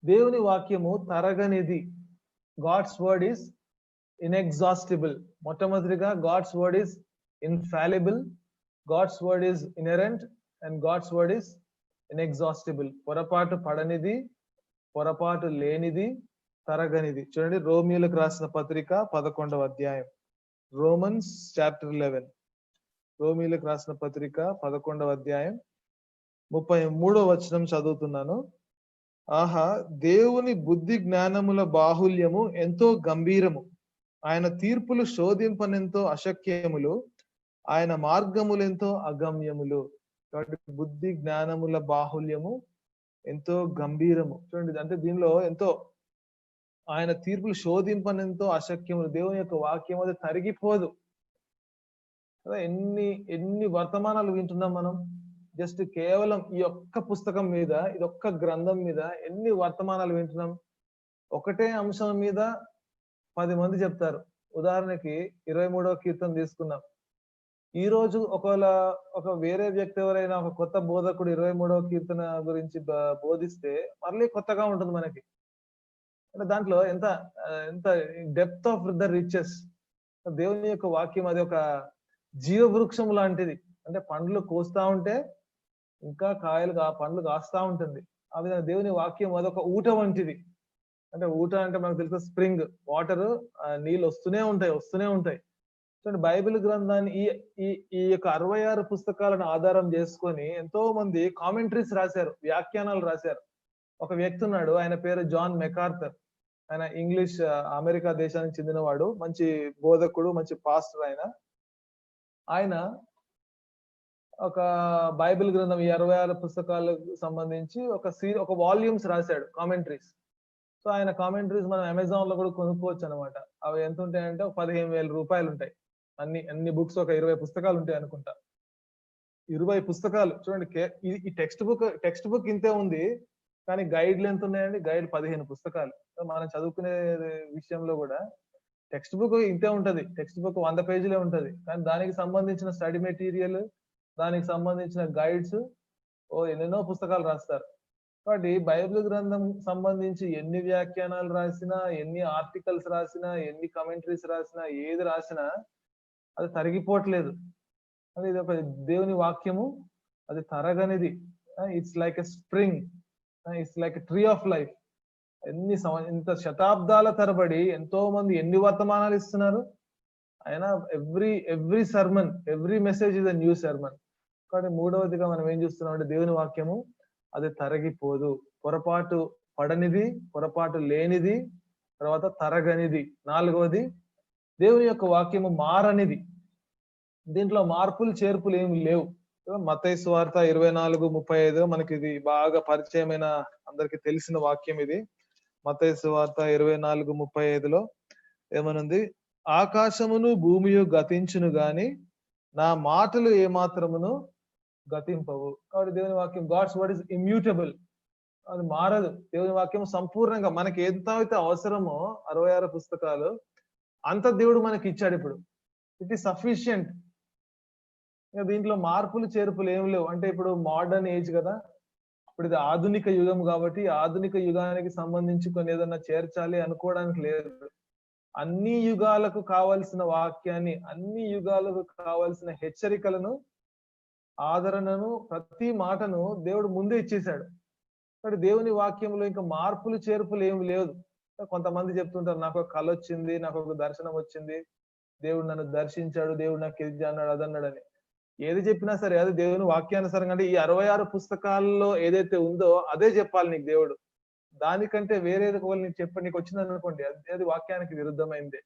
దేవుని వాక్యము తరగనిది. God's word is inexhaustible. మొట్టమొదటిగా God's word is infallible, God's word is inerrant and God's word is inexhaustible. పొరపాటు పడనిది, పొరపాటు లేనిది, తరగనిది. చూడండి, రోమియోలకు రాసిన పత్రిక 11వ అధ్యాయం, రోమన్స్ చాప్టర్ 11. రోమియోలకు రాసిన పత్రిక 11వ అధ్యాయం 33వ వచనం చదువుతున్నాను. ఆహా, దేవుని బుద్ధి జ్ఞానముల బాహుల్యము ఎంతో గంభీరము, ఆయన తీర్పులు శోధింపనెంతో అశక్యములు, ఆయన మార్గములెంతో అగమ్యములు. కాబట్టి బుద్ధి జ్ఞానముల బాహుల్యము ఎంతో గంభీరము. చూడండి, అంటే దీనిలో ఎంతో, ఆయన తీర్పులు శోధింపనెంతో అశక్యములు. దేవుని యొక్క వాక్యం అది తరిగిపోదు కదా. ఎన్ని వర్తమానాలు వింటున్నాం మనం. జస్ట్ కేవలం ఈ ఒక్క పుస్తకం మీద, ఇదొక్క గ్రంథం మీద ఎన్ని వర్తమానాలు వింటున్నాం. ఒకటే అంశం మీద 10 మంది చెప్తారు. ఉదాహరణకి 23వ కీర్తన తీసుకున్నాం. ఈ రోజు ఒకవేళ ఒక వేరే వ్యక్తి ఎవరైనా, ఒక కొత్త బోధకుడు 23వ కీర్తన గురించి బోధిస్తే మళ్ళీ కొత్తగా ఉంటుంది మనకి. అంటే దాంట్లో ఎంత ఎంత డెప్త్ ఆఫ్ ద రిచెస్. దేవుని యొక్క వాక్యం అది ఒక జీవవృక్షం లాంటిది. అంటే పండ్లు కోస్తా ఉంటే ఇంకా పండ్లు కాస్తా ఉంటుంది. ఆ విధంగా దేవుని వాక్యం అదొక ఊట వంటిది. అంటే ఊట అంటే మనకు తెలుసు, స్ప్రింగ్ వాటర్, నీళ్ళు వస్తూనే ఉంటాయి. చూడండి, బైబిల్ గ్రంథాన్ని ఈ యొక్క 66 పుస్తకాలను ఆధారం చేసుకొని ఎంతో మంది కామెంటరీస్ రాశారు, వ్యాఖ్యానాలు రాశారు. ఒక వ్యక్తి ఉన్నాడు, ఆయన పేరు జాన్ మెకార్థర్. ఆయన ఇంగ్లీష్, అమెరికా దేశానికి చెందినవాడు, మంచి బోధకుడు, మంచి పాస్టర్. ఆయన ఒక బైబిల్ గ్రంథం, ఈ 66 పుస్తకాలకు సంబంధించి ఒక వాల్యూమ్స్ రాశాడు, కామెంటరీస్. సో ఆయన కామెంటరీస్ మనం అమెజాన్ లో కూడా కొనుక్కోవచ్చు అనమాట. అవి ఎంత ఉంటాయంటే 15,000 రూపాయలు ఉంటాయి. అన్ని బుక్స్ ఒక 20 పుస్తకాలు ఉంటాయి అనుకుంటా. 20 పుస్తకాలు. చూడండి, ఈ టెక్స్ట్ బుక్ ఇంతే ఉంది, కానీ గైడ్లు ఎంత ఉన్నాయండి? గైడ్ 15 పుస్తకాలు. మనం చదువుకునే విషయంలో కూడా టెక్స్ట్ బుక్ ఇంతే ఉంటది. టెక్స్ట్ బుక్ 100 పేజీలే ఉంటది, కానీ దానికి సంబంధించిన స్టడీ మెటీరియల్, దానికి సంబంధించిన గైడ్స్ ఎన్నెన్నో పుస్తకాలు రాస్తారు. కాబట్టి బైబిల్ గ్రంథం సంబంధించి ఎన్ని వ్యాఖ్యానాలు రాసినా, ఎన్ని ఆర్టికల్స్ రాసినా, ఎన్ని కమెంటరీస్ రాసినా, ఏది రాసినా అది తరిగిపోవట్లేదు. అది ఇది ఒక దేవుని వాక్యము, అది తరగనిది. It's like a spring, it's like a tree of life. ఇంత శతాబ్దాల తరబడి ఎంతో మంది ఎన్ని వర్తమానాలు ఇస్తున్నారు. అయినా every sermon, every message is a new sermon. కాబట్టి మూడవదిగా మనం ఏం చూస్తున్నాం అంటే దేవుని వాక్యము అది తరగిపోదు, పొరపాటు పడనిది, పొరపాటు లేనిది, తర్వాత తరగనిది. నాలుగవది, దేవుని యొక్క వాక్యము మారనిది. దీంట్లో మార్పులు చేర్పులు ఏమి లేవు. మత్తయి సువార్త 24:35 మనకి ఇది బాగా పరిచయమైన, అందరికి తెలిసిన వాక్యం ఇది. మత్తయి సువార్త 24:35లో ఏమనుంది? ఆకాశమును భూమియు గతించును గాని నా మాటలు ఏమాత్రమును గతింపవు. కాబట్టి దేవుని వాక్యం, గాడ్స్ వర్డ్ ఇస్ ఇమ్యూటబుల్, అది మారదు. దేవుని వాక్యం సంపూర్ణంగా మనకి ఎంత అయితే అవసరమో 66 పుస్తకాలు అంత దేవుడు మనకి ఇచ్చాడు. ఇప్పుడు ఇట్ ఈస్ సఫిషియంట్. దీంట్లో మార్పులు చేర్పులు ఏం లేవు. అంటే ఇప్పుడు మోడర్న్ ఏజ్ కదా, ఇప్పుడు ఇది ఆధునిక యుగం కాబట్టి ఆధునిక యుగానికి సంబంధించి కొన్ని ఏదన్నా చేర్చాలి అనుకోవడానికి లేదు. అన్ని యుగాలకు కావలసిన వాక్యాన్ని, అన్ని యుగాలకు కావలసిన హెచ్చరికలను, ఆదరణను, ప్రతి మాటను దేవుడు ముందే ఇచ్చేశాడు. కాబట్టి దేవుని వాక్యంలో ఇంకా మార్పులు చేర్పులు ఏమి లేదు. కొంతమంది చెప్తుంటారు, నాకు ఒక కళ వచ్చింది, నాకు ఒక దర్శనం వచ్చింది, దేవుడు నన్ను దర్శించాడు, దేవుడు నాకు ఇది అన్నాడు అదన్నాడు అని. ఏది చెప్పినా సరే అది దేవుని వాక్యానుసారంగా, అంటే ఈ 66 పుస్తకాల్లో ఏదైతే ఉందో అదే చెప్పాలి నీకు దేవుడు. దానికంటే వేరేది ఒకవేళ నీకు చెప్పండి, నీకు వచ్చింది అనుకోండి, అది వాక్యానికి విరుద్ధమైంది.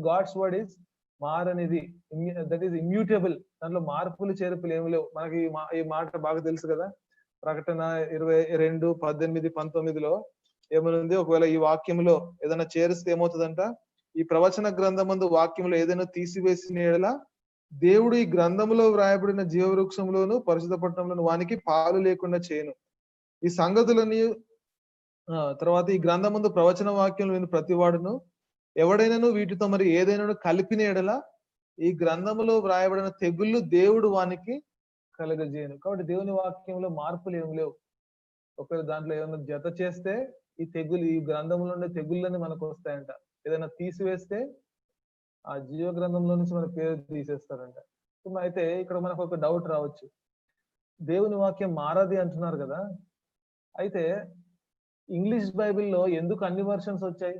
గాడ్స్ వర్డ్ ఈస్ మారనిది, దట్ ఈస్ ఇమ్యూటబుల్. దాంట్లో మార్పులు చేర్పులు ఏమి లేవు. మనకి ఈ మాట బాగా తెలుసు కదా, ప్రకటన 22, 18, 19లో ఏమనుంది, ఒకవేళ ఈ వాక్యంలో ఏదైనా చేరిస్తే ఏమవుతుందంట, ఈ ప్రవచన గ్రంథమందు వాక్యంలో ఏదైనా తీసివేసిన యెడల దేవుడు ఈ గ్రంథములో వ్రాయబడిన జీవవృక్షంలోను పరిశుద్ధ పట్టణంలోను వానికి పాలు లేకుండా చేయను. ఈ సంగతులని తర్వాత ఈ గ్రంథమందు ప్రవచన వాక్యం విని ప్రతివాడును ఎవడైనాను వీటితో మరి ఏదైనా కలిపిన యెడల ఈ గ్రంథములో వ్రాయబడిన తెగుళ్ళు దేవుడు వానికి కలగజేయను. కాబట్టి దేవుని వాక్యంలో మార్పులు ఏమి లేవు. ఒకవేళ దాంట్లో ఏమైనా జత చేస్తే ఈ తెగులు, ఈ గ్రంథంలో ఉండే తెగుళ్ళని మనకు వస్తాయంట. ఏదైనా తీసివేస్తే ఆ జీవ గ్రంథంలో నుంచి మన పేరు తీసేస్తారంట. అయితే ఇక్కడ మనకు ఒక డౌట్ రావచ్చు, దేవుని వాక్యం మారది అంటున్నారు కదా, అయితే ఇంగ్లీష్ బైబిల్లో ఎందుకు అన్ని వర్షన్స్ వచ్చాయి?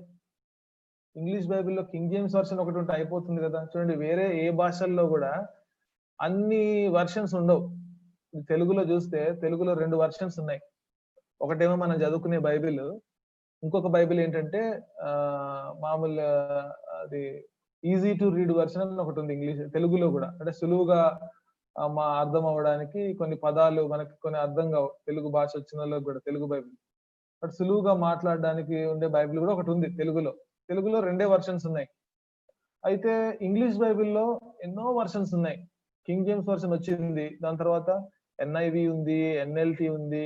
ఇంగ్లీష్ బైబిల్లో కింగ్ జేమ్స్ వర్షన్ ఒకటి ఉంటే అయిపోతుంది కదా. చూడండి, వేరే ఏ భాషల్లో కూడా అన్ని వర్షన్స్ ఉండవు. తెలుగులో చూస్తే తెలుగులో 2 వర్షన్స్ ఉన్నాయి. ఒకటేమో మనం చదువుకునే బైబిల్, ఇంకొక బైబిల్ ఏంటంటే మామూలు అది ఈజీ టు రీడ్ వర్షన్ అని ఒకటి ఉంది ఇంగ్లీష్, తెలుగులో కూడా. అంటే సులువుగా మా అర్థం అవ్వడానికి కొన్ని పదాలు మనకి కొన్ని అర్థం కావు తెలుగు భాష వచ్చిన వాళ్ళకి కూడా, తెలుగు బైబిల్. బట్ సులువుగా మాట్లాడడానికి ఉండే బైబిల్ కూడా ఒకటి ఉంది తెలుగులో. తెలుగులో 2 వర్షన్స్ ఉన్నాయి. అయితే ఇంగ్లీష్ బైబిల్లో ఎన్నో వర్షన్స్ ఉన్నాయి. కింగ్ జేమ్స్ వర్షన్ వచ్చింది, దాని తర్వాత NIV ఉంది, NLT ఉంది,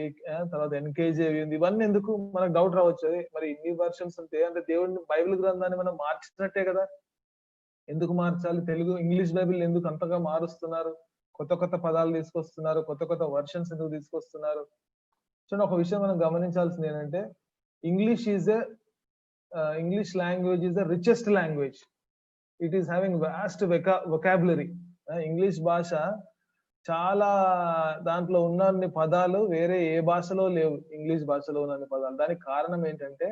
తర్వాత NKJV ఉంది. ఇవన్నీ ఎందుకు మనకు డౌట్ రావచ్చు, మరి ఇన్ని వర్షన్స్ ఉంటే అంటే దేవుడిని బైబిల్ గ్రంథాన్ని మనం మార్చినట్టే కదా, ఎందుకు మార్చాలి? తెలుగు ఇంగ్లీష్ బైబిల్ ఎందుకు అంతగా మారుస్తున్నారు? కొత్త కొత్త పదాలు తీసుకొస్తున్నారు, కొత్త కొత్త వర్షన్స్ ఎందుకు తీసుకొస్తున్నారు? చూడండి, ఒక విషయం మనం గమనించాల్సింది ఏంటంటే, English language is the richest language. It is having vast vocabulary. English భాష చాలా, దాంట్లో ఉన్నన్ని పదాలు వేరే ఏ భాషలో లేవు. ఇంగ్లీష్ భాషలో ఉన్నన్ని పదాలు. దానికి కారణం ఏంటంటే,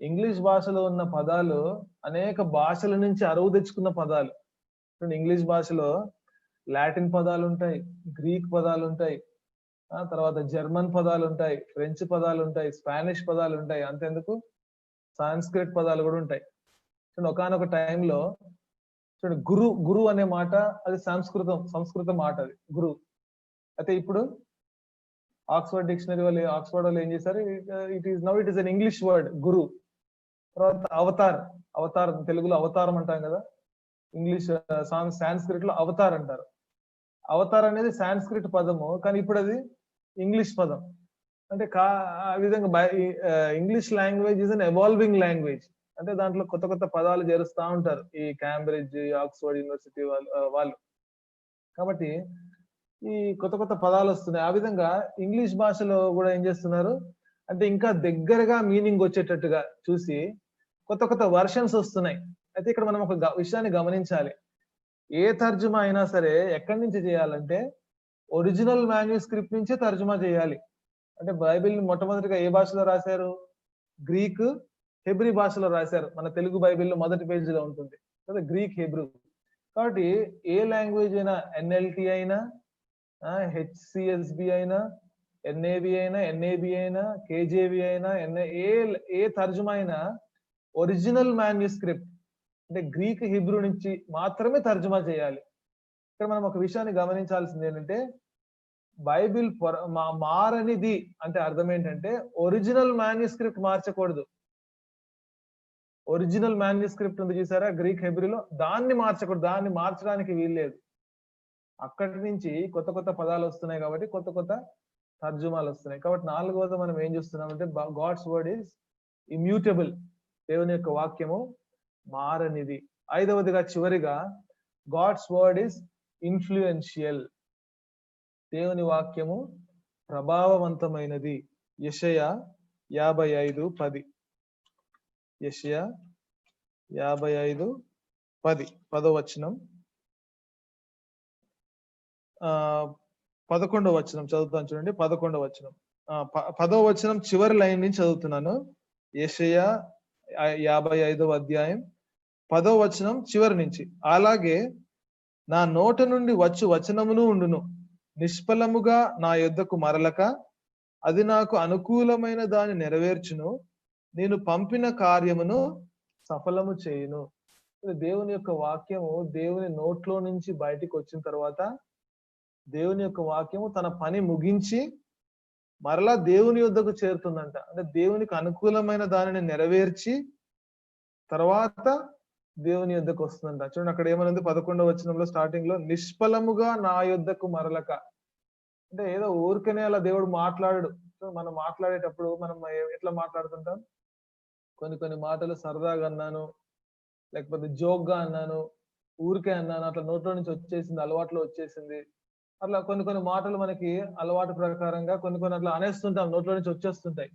ఇంగ్లీష్ భాషలో ఉన్న పదాలు అనేక భాషల నుంచి అరువు తెచ్చుకున్న పదాలు. ఇంగ్లీష్ భాషలో లాటిన్ పదాలు ఉంటాయి, గ్రీక్ పదాలు ఉంటాయి, తర్వాత జర్మన్ పదాలు ఉంటాయి, ఫ్రెంచ్ పదాలు ఉంటాయి, స్పానిష్ పదాలు ఉంటాయి, అంతెందుకు సాంస్క్రిట్ పదాలు కూడా ఉంటాయి. చూడండి, ఒకానొక టైంలో చూడండి, గురు అనే మాట అది సంస్కృత మాట, అది గురు. అయితే ఇప్పుడు ఆక్స్ఫర్డ్ డిక్షనరీ వాళ్ళు, ఆక్స్ఫర్డ్ వాళ్ళు ఏం చేశారు, it is an English word guru. తర్వాత అవతార్ తెలుగులో అవతారం అంటాం కదా, ఇంగ్లీష్ సాంస్క్రిట్ లో అవతార్ అంటారు. అవతార్ అనేది సాంస్క్రిట్ పదము, కానీ ఇప్పుడు అది ఇంగ్లీష్ పదం. అంటే ఆ విధంగా English language is an evolving language. అంటే దాంట్లో కొత్త కొత్త పదాలు చేరుస్తా ఉంటారు ఈ కేంబ్రిడ్జ్, ఆక్స్ఫర్డ్ యూనివర్సిటీ వాళ్ళు. కాబట్టి ఈ కొత్త కొత్త పదాలు వస్తున్నాయి. ఆ విధంగా ఇంగ్లీష్ భాషలో కూడా ఏం చేస్తున్నారు అంటే, ఇంకా దగ్గరగా మీనింగ్ వచ్చేటట్టుగా చూసి కొత్త కొత్త వర్షన్స్ వస్తున్నాయి. అయితే ఇక్కడ మనం ఒక విషయాన్ని గమనించాలి. ఏ తర్జుమా అయినా సరే ఎక్కడి నుంచి చేయాలంటే ఒరిజినల్ మాన్యుస్క్రిప్ట్ నుంచే తర్జుమా చేయాలి. అంటే బైబిల్ మొట్టమొదటిగా ఏ భాషలో రాశారు? గ్రీక్, హెబ్రీ భాషలో రాశారు. మన తెలుగు బైబిల్లో మొదటి పేజీలో ఉంటుంది కదా, గ్రీక్, హెబ్రూ. కాబట్టి ఏ లాంగ్వేజ్ అయినా, NLT అయినా, HCSB అయినా, NAV అయినా, NAB అయినా, KJV అయినా, ఏ తర్జుమా అయినా ఒరిజినల్ మాన్యుస్క్రిప్ట్ అంటే గ్రీక్, హిబ్రూ నుంచి మాత్రమే తర్జుమా చేయాలి. ఇక్కడ మనం ఒక విషయాన్ని గమనించాల్సింది ఏంటంటే, బైబిల్ మారనిది అంటే అర్థం ఏంటంటే ఒరిజినల్ మాన్యుస్క్రిప్ట్ మార్చకూడదు. ఒరిజినల్ మాన్యుస్క్రిప్ట్ ఉంది చూసారా గ్రీక్ హెబ్రిలో, దాన్ని మార్చకూడదు, దాన్ని మార్చడానికి వీల్లేదు. అక్కడి నుంచి కొత్త కొత్త పదాలు వస్తున్నాయి కాబట్టి కొత్త కొత్త తర్జుమాలు వస్తున్నాయి. కాబట్టి 4వది మనం ఏం చూస్తున్నామంటే గాడ్స్ వర్డ్ ఈజ్ ఇమ్యూటబుల్, దేవుని యొక్క వాక్యము మారనిది. 5వదిగా చివరిగా గాడ్స్ వర్డ్ ఈజ్ ఇన్ఫ్లుయెన్షియల్, దేవుని వాక్యము ప్రభావవంతమైనది. యెషయా 55:10, యెషయా 55:10 10వ వచనం, 11వ వచనం చదువుతాను చూడండి. 11వ వచనం, 10వ వచనం చివరి లైన్ నుంచి చదువుతున్నాను. యెషయా 55వ అధ్యాయం 10వ వచనం చివరి నుంచి. అలాగే నా నోట నుండి వచ్చు వచనమును ఉండును, నిష్ఫలముగా నా యొద్దకు మరలక అది నాకు అనుకూలమైన దాన్ని నెరవేర్చును, నేను పంపిన కార్యమును సఫలము చేయును. దేవుని యొక్క వాక్యము దేవుని నోట్లో నుంచి బయటికి వచ్చిన తర్వాత దేవుని యొక్క వాక్యము తన పని ముగించి మరలా దేవుని యొద్దకు చేరుతుందంట. అంటే దేవునికి అనుకూలమైన దానిని నెరవేర్చి తర్వాత దేవుని యొద్దకు వస్తుందంట. చూడండి అక్కడ ఏమనుంది 11వ వచనంలో స్టార్టింగ్ లో, నిష్ఫలముగా నా యొద్దకు మరలక. అంటే ఏదో ఊరికనే అలా దేవుడు మాట్లాడు. మనం మాట్లాడేటప్పుడు మనం ఎట్లా మాట్లాడుతుంటాం, కొన్ని మాటలు సరదాగా అన్నాను, లేకపోతే జోక్ గా అన్నాను, ఊరికే అన్నాను, అట్లా నోట్లో నుంచి వచ్చేసింది, అలవాట్లో వచ్చేసింది. అట్లా కొన్ని మాటలు మనకి అలవాటు ప్రకారంగా కొన్ని అట్లా అనేస్తుంటాం, నోట్లో నుంచి వచ్చేస్తుంటాయి.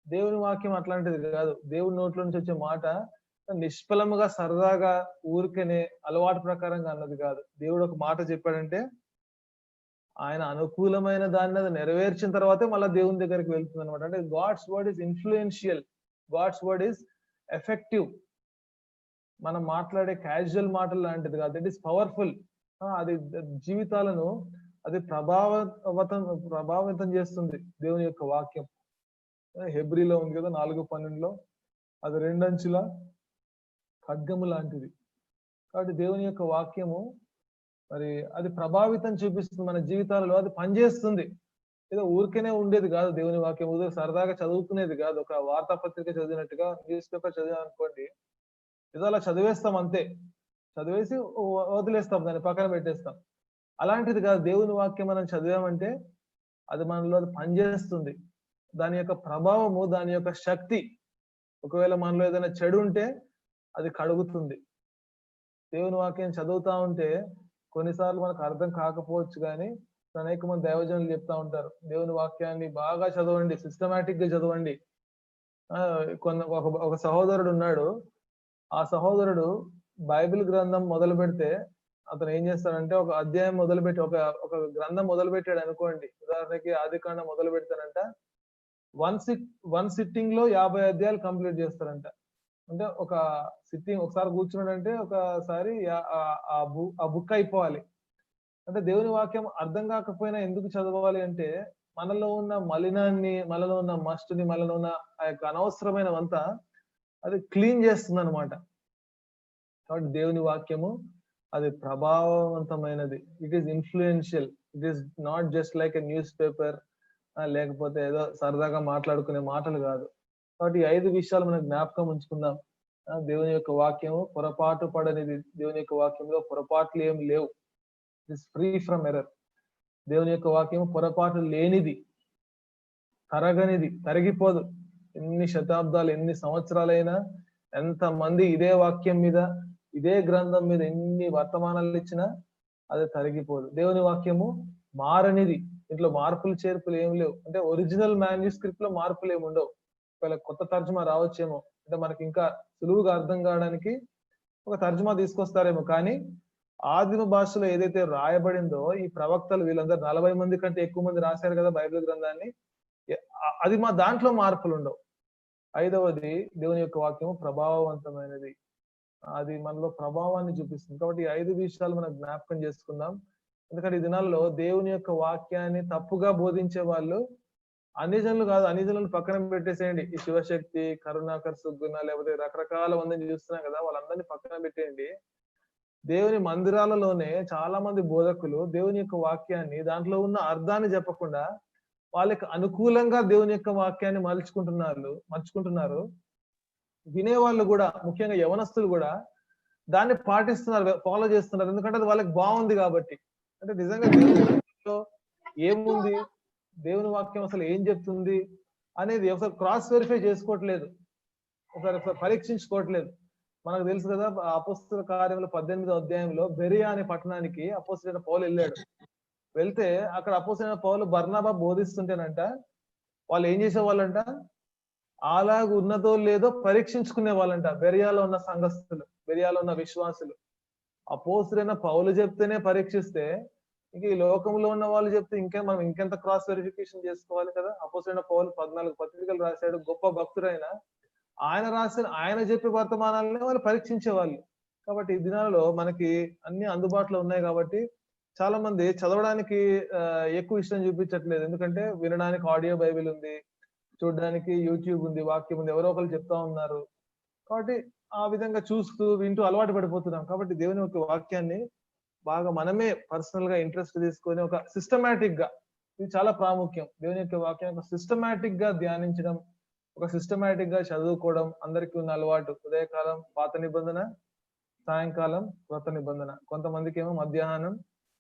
దేవుని వాక్యం అట్లాంటిది కాదు. దేవుని నోట్లో నుంచి వచ్చే మాట నిష్ఫలముగా సరదాగా ఊరికనే అలవాటు ప్రకారంగా అన్నది కాదు. దేవుడు ఒక మాట చెప్పాడంటే ఆయన అనుకూలమైన దాన్ని అది నెరవేర్చిన తర్వాతే మళ్ళీ దేవుని దగ్గరికి వెళ్తుంది అనమాట. అంటే God's word is influential, God's word is effective. మనం మాట్లాడే క్యాజువల్ మాటలు లాంటిది కాదు, ఇట్ ఈస్ పవర్ఫుల్. అది జీవితాలను అది ప్రభావితం చేస్తుంది. దేవుని యొక్క వాక్యం హెబ్రీలో ఉంది కదా 4:12లో, అది 2 అంచుల ఖడ్గము లాంటిది. కాబట్టి దేవుని యొక్క వాక్యము మరి అది ప్రభావితం చూపిస్తుంది మన జీవితాలలో, అది పనిచేస్తుంది. ఏదో ఊరికేనే ఉండేది కాదు దేవుని వాక్యం, సరదాగా చదువుకునేది కాదు. ఒక వార్తాపత్రిక చదివినట్టుగా, న్యూస్ పేపర్ చదివాం అనుకోండి, ఏదో అలా చదివేస్తాం అంతే, చదివేసి వదిలేస్తాం, దాన్ని పక్కన పెట్టేస్తాం. అలాంటిది కాదు. దేవుని వాక్యం మనం చదివామంటే అది మనలో అది పనిచేస్తుంది. దాని యొక్క ప్రభావము, దాని యొక్క శక్తి, ఒకవేళ మనలో ఏదైనా చెడు ఉంటే అది కడుగుతుంది. దేవుని వాక్యం చదువుతా ఉంటే కొన్నిసార్లు మనకు అర్థం కాకపోవచ్చు, కానీ అనేక మంది దైవజనులు చెప్తా ఉంటారు, దేవుని వాక్యాన్ని బాగా చదవండి, సిస్టమేటిక్ గా చదవండి. ఒక సహోదరుడు ఉన్నాడు. ఆ సహోదరుడు బైబిల్ గ్రంథం మొదలు పెడితే అతను ఏం చేస్తాడంటే, ఒక అధ్యాయం మొదలుపెట్టి ఒక గ్రంథం మొదలు పెట్టాడు అనుకోండి, ఉదాహరణకి ఆదికాండం మొదలు పెడతానంట, వన్ సిట్టింగ్ లో 50 అధ్యాయాలు కంప్లీట్ చేస్తారంట. అంటే ఒక సిట్టింగ్ ఒకసారి కూర్చున్నాడంటే ఒకసారి ఆ బుక్ అయిపోవాలి. అంటే దేవుని వాక్యం అర్థం కాకపోయినా ఎందుకు చదవాలి అంటే, మనలో ఉన్న మలినాన్ని, మనలో ఉన్న మస్టుని, మనలో ఉన్న ఆ యొక్క అనవసరమైనవంతా అది క్లీన్ చేస్తుంది అనమాట. కాబట్టి దేవుని వాక్యము అది ప్రభావవంతమైనది. It is influential. It is not just like a newspaper, లేకపోతే ఏదో సరదాగా మాట్లాడుకునే మాటలు కాదు. కాబట్టి 5 విషయాలు మనం జ్ఞాపకం ఉంచుకుందాం. దేవుని యొక్క వాక్యము పొరపాటు పడనిది. దేవుని యొక్క వాక్యంలో పొరపాట్లు ఏం లేవు. It is free from error. దేవుని యొక్క వాక్యము పొరపాటు లేనిది, తరగనిది, తరిగిపోదు. ఎన్ని శతాబ్దాలు, ఎన్ని సంవత్సరాలైనా, ఎంత మంది ఇదే వాక్యం మీద, ఇదే గ్రంథం మీద ఎన్ని వర్తమానాలు ఇచ్చినా అది తరిగిపోదు. దేవుని వాక్యము మారనిది. ఇంట్లో మార్పులు చేర్పులు ఏం లేవు. అంటే ఒరిజినల్ మాన్యుస్క్రిప్ట్ లో మార్పులు ఏమి ఉండవు. ఒకవేళ కొత్త తర్జుమా రావచ్చేమో, అంటే మనకి ఇంకా సులువుగా అర్థం కావడానికి ఒక తర్జుమా తీసుకొస్తారేమో, కానీ ఆదిమ భాషలో ఏదైతే రాయబడిందో, ఈ ప్రవక్తలు వీళ్ళందరూ 40 మంది కంటే ఎక్కువ మంది రాశారు కదా బైబిల్ గ్రంథాన్ని, అది మా దాంట్లో మార్పులు ఉండవు. 5వది దేవుని యొక్క వాక్యము ప్రభావవంతమైనది. అది మనలో ప్రభావాన్ని చూపిస్తుంది. కాబట్టి ఈ 5 విషయాలు మనం జ్ఞాపకం చేసుకుందాం. ఎందుకంటే ఈ దినాల్లో దేవుని యొక్క వాక్యాన్ని తప్పుగా బోధించే వాళ్ళు అన్ని జనులు కాదు, అన్ని జనులు పక్కన పెట్టేసేయండి. ఈ శివశక్తి, కరుణాకర్ సుగ్గున, లేకపోతే రకరకాల మందిని చూస్తున్నాం కదా, వాళ్ళందరినీ పక్కన పెట్టేయండి. దేవుని మందిరాలలోనే చాలా మంది బోధకులు దేవుని యొక్క వాక్యాన్ని, దాంట్లో ఉన్న అర్థాన్ని చెప్పకుండా వాళ్ళకి అనుకూలంగా దేవుని యొక్క వాక్యాన్ని మలుచుకుంటున్నారు. వినేవాళ్ళు కూడా, ముఖ్యంగా యవనస్తులు కూడా దాన్ని పాటిస్తున్నారు, ఫాలో చేస్తున్నారు. ఎందుకంటే అది వాళ్ళకి బాగుంది కాబట్టి. అంటే నిజంగా దేవుని వాక్యంలో ఏముంది, దేవుని వాక్యం అసలు ఏం చెప్తుంది అనేది ఒకసారి క్రాస్ వెరిఫై చేసుకోవట్లేదు, ఒకసారి పరీక్షించుకోవట్లేదు. మనకు తెలుసు కదా, అపోస్తల కార్యములు 18వ అధ్యాయంలో బెరియా అనే పట్టణానికి అపోస్తలుడైన పౌలు వెళ్ళాడు. వెళ్తే అక్కడ అపోస్తలుడైన పౌలు బర్నబా బోధిస్తుంటేనంట వాళ్ళు ఏం చేసేవాళ్ళంట, అలాగ ఉన్నదో లేదో పరీక్షించుకునే వాళ్ళంట. బెరియాలో ఉన్న సంఘస్థులు, బెరియాలో ఉన్న విశ్వాసులు. అపోస్తలుడైన పౌలు చెప్తేనే పరీక్షిస్తే ఇంక ఈ లోకంలో ఉన్న వాళ్ళు చెప్తే మనం ఇంకెంత క్రాస్ వెరిఫికేషన్ చేసుకోవాలి కదా. అపోస్తలుడైన పౌలు 14 పత్రికలు రాశాడు, గొప్ప భక్తుడైన. ఆయన చెప్పే వర్తమానాలనే వాళ్ళు పరీక్షించేవాళ్ళు. కాబట్టి ఈ దినాలలో మనకి అన్ని అందుబాటులో ఉన్నాయి కాబట్టి చాలా మంది చదవడానికి ఎక్కువ ఇష్టం చూపించట్లేదు. ఎందుకంటే వినడానికి ఆడియో బైబిల్ ఉంది, చూడడానికి యూట్యూబ్ ఉంది, వాక్యం ఉంది, ఎవరో ఒకరు చెప్తా ఉన్నారు. కాబట్టి ఆ విధంగా చూస్తూ వింటూ అలవాటు పడిపోతున్నాం. కాబట్టి దేవుని యొక్క వాక్యాన్ని బాగా మనమే పర్సనల్ గా ఇంట్రెస్ట్ తీసుకొని ఒక సిస్టమేటిక్ గా, ఇది చాలా ప్రాముఖ్యం, దేవుని యొక్క వాక్యాన్ని సిస్టమేటిక్ గా ధ్యానించడం, ఒక సిస్టమేటిక్ గా చదువుకోవడం అందరికీ ఉన్న అలవాటు. ఉదయకాలం పాత నిబంధన, సాయంకాలం కొత్త నిబంధన, కొంతమందికి ఏమో మధ్యాహ్నం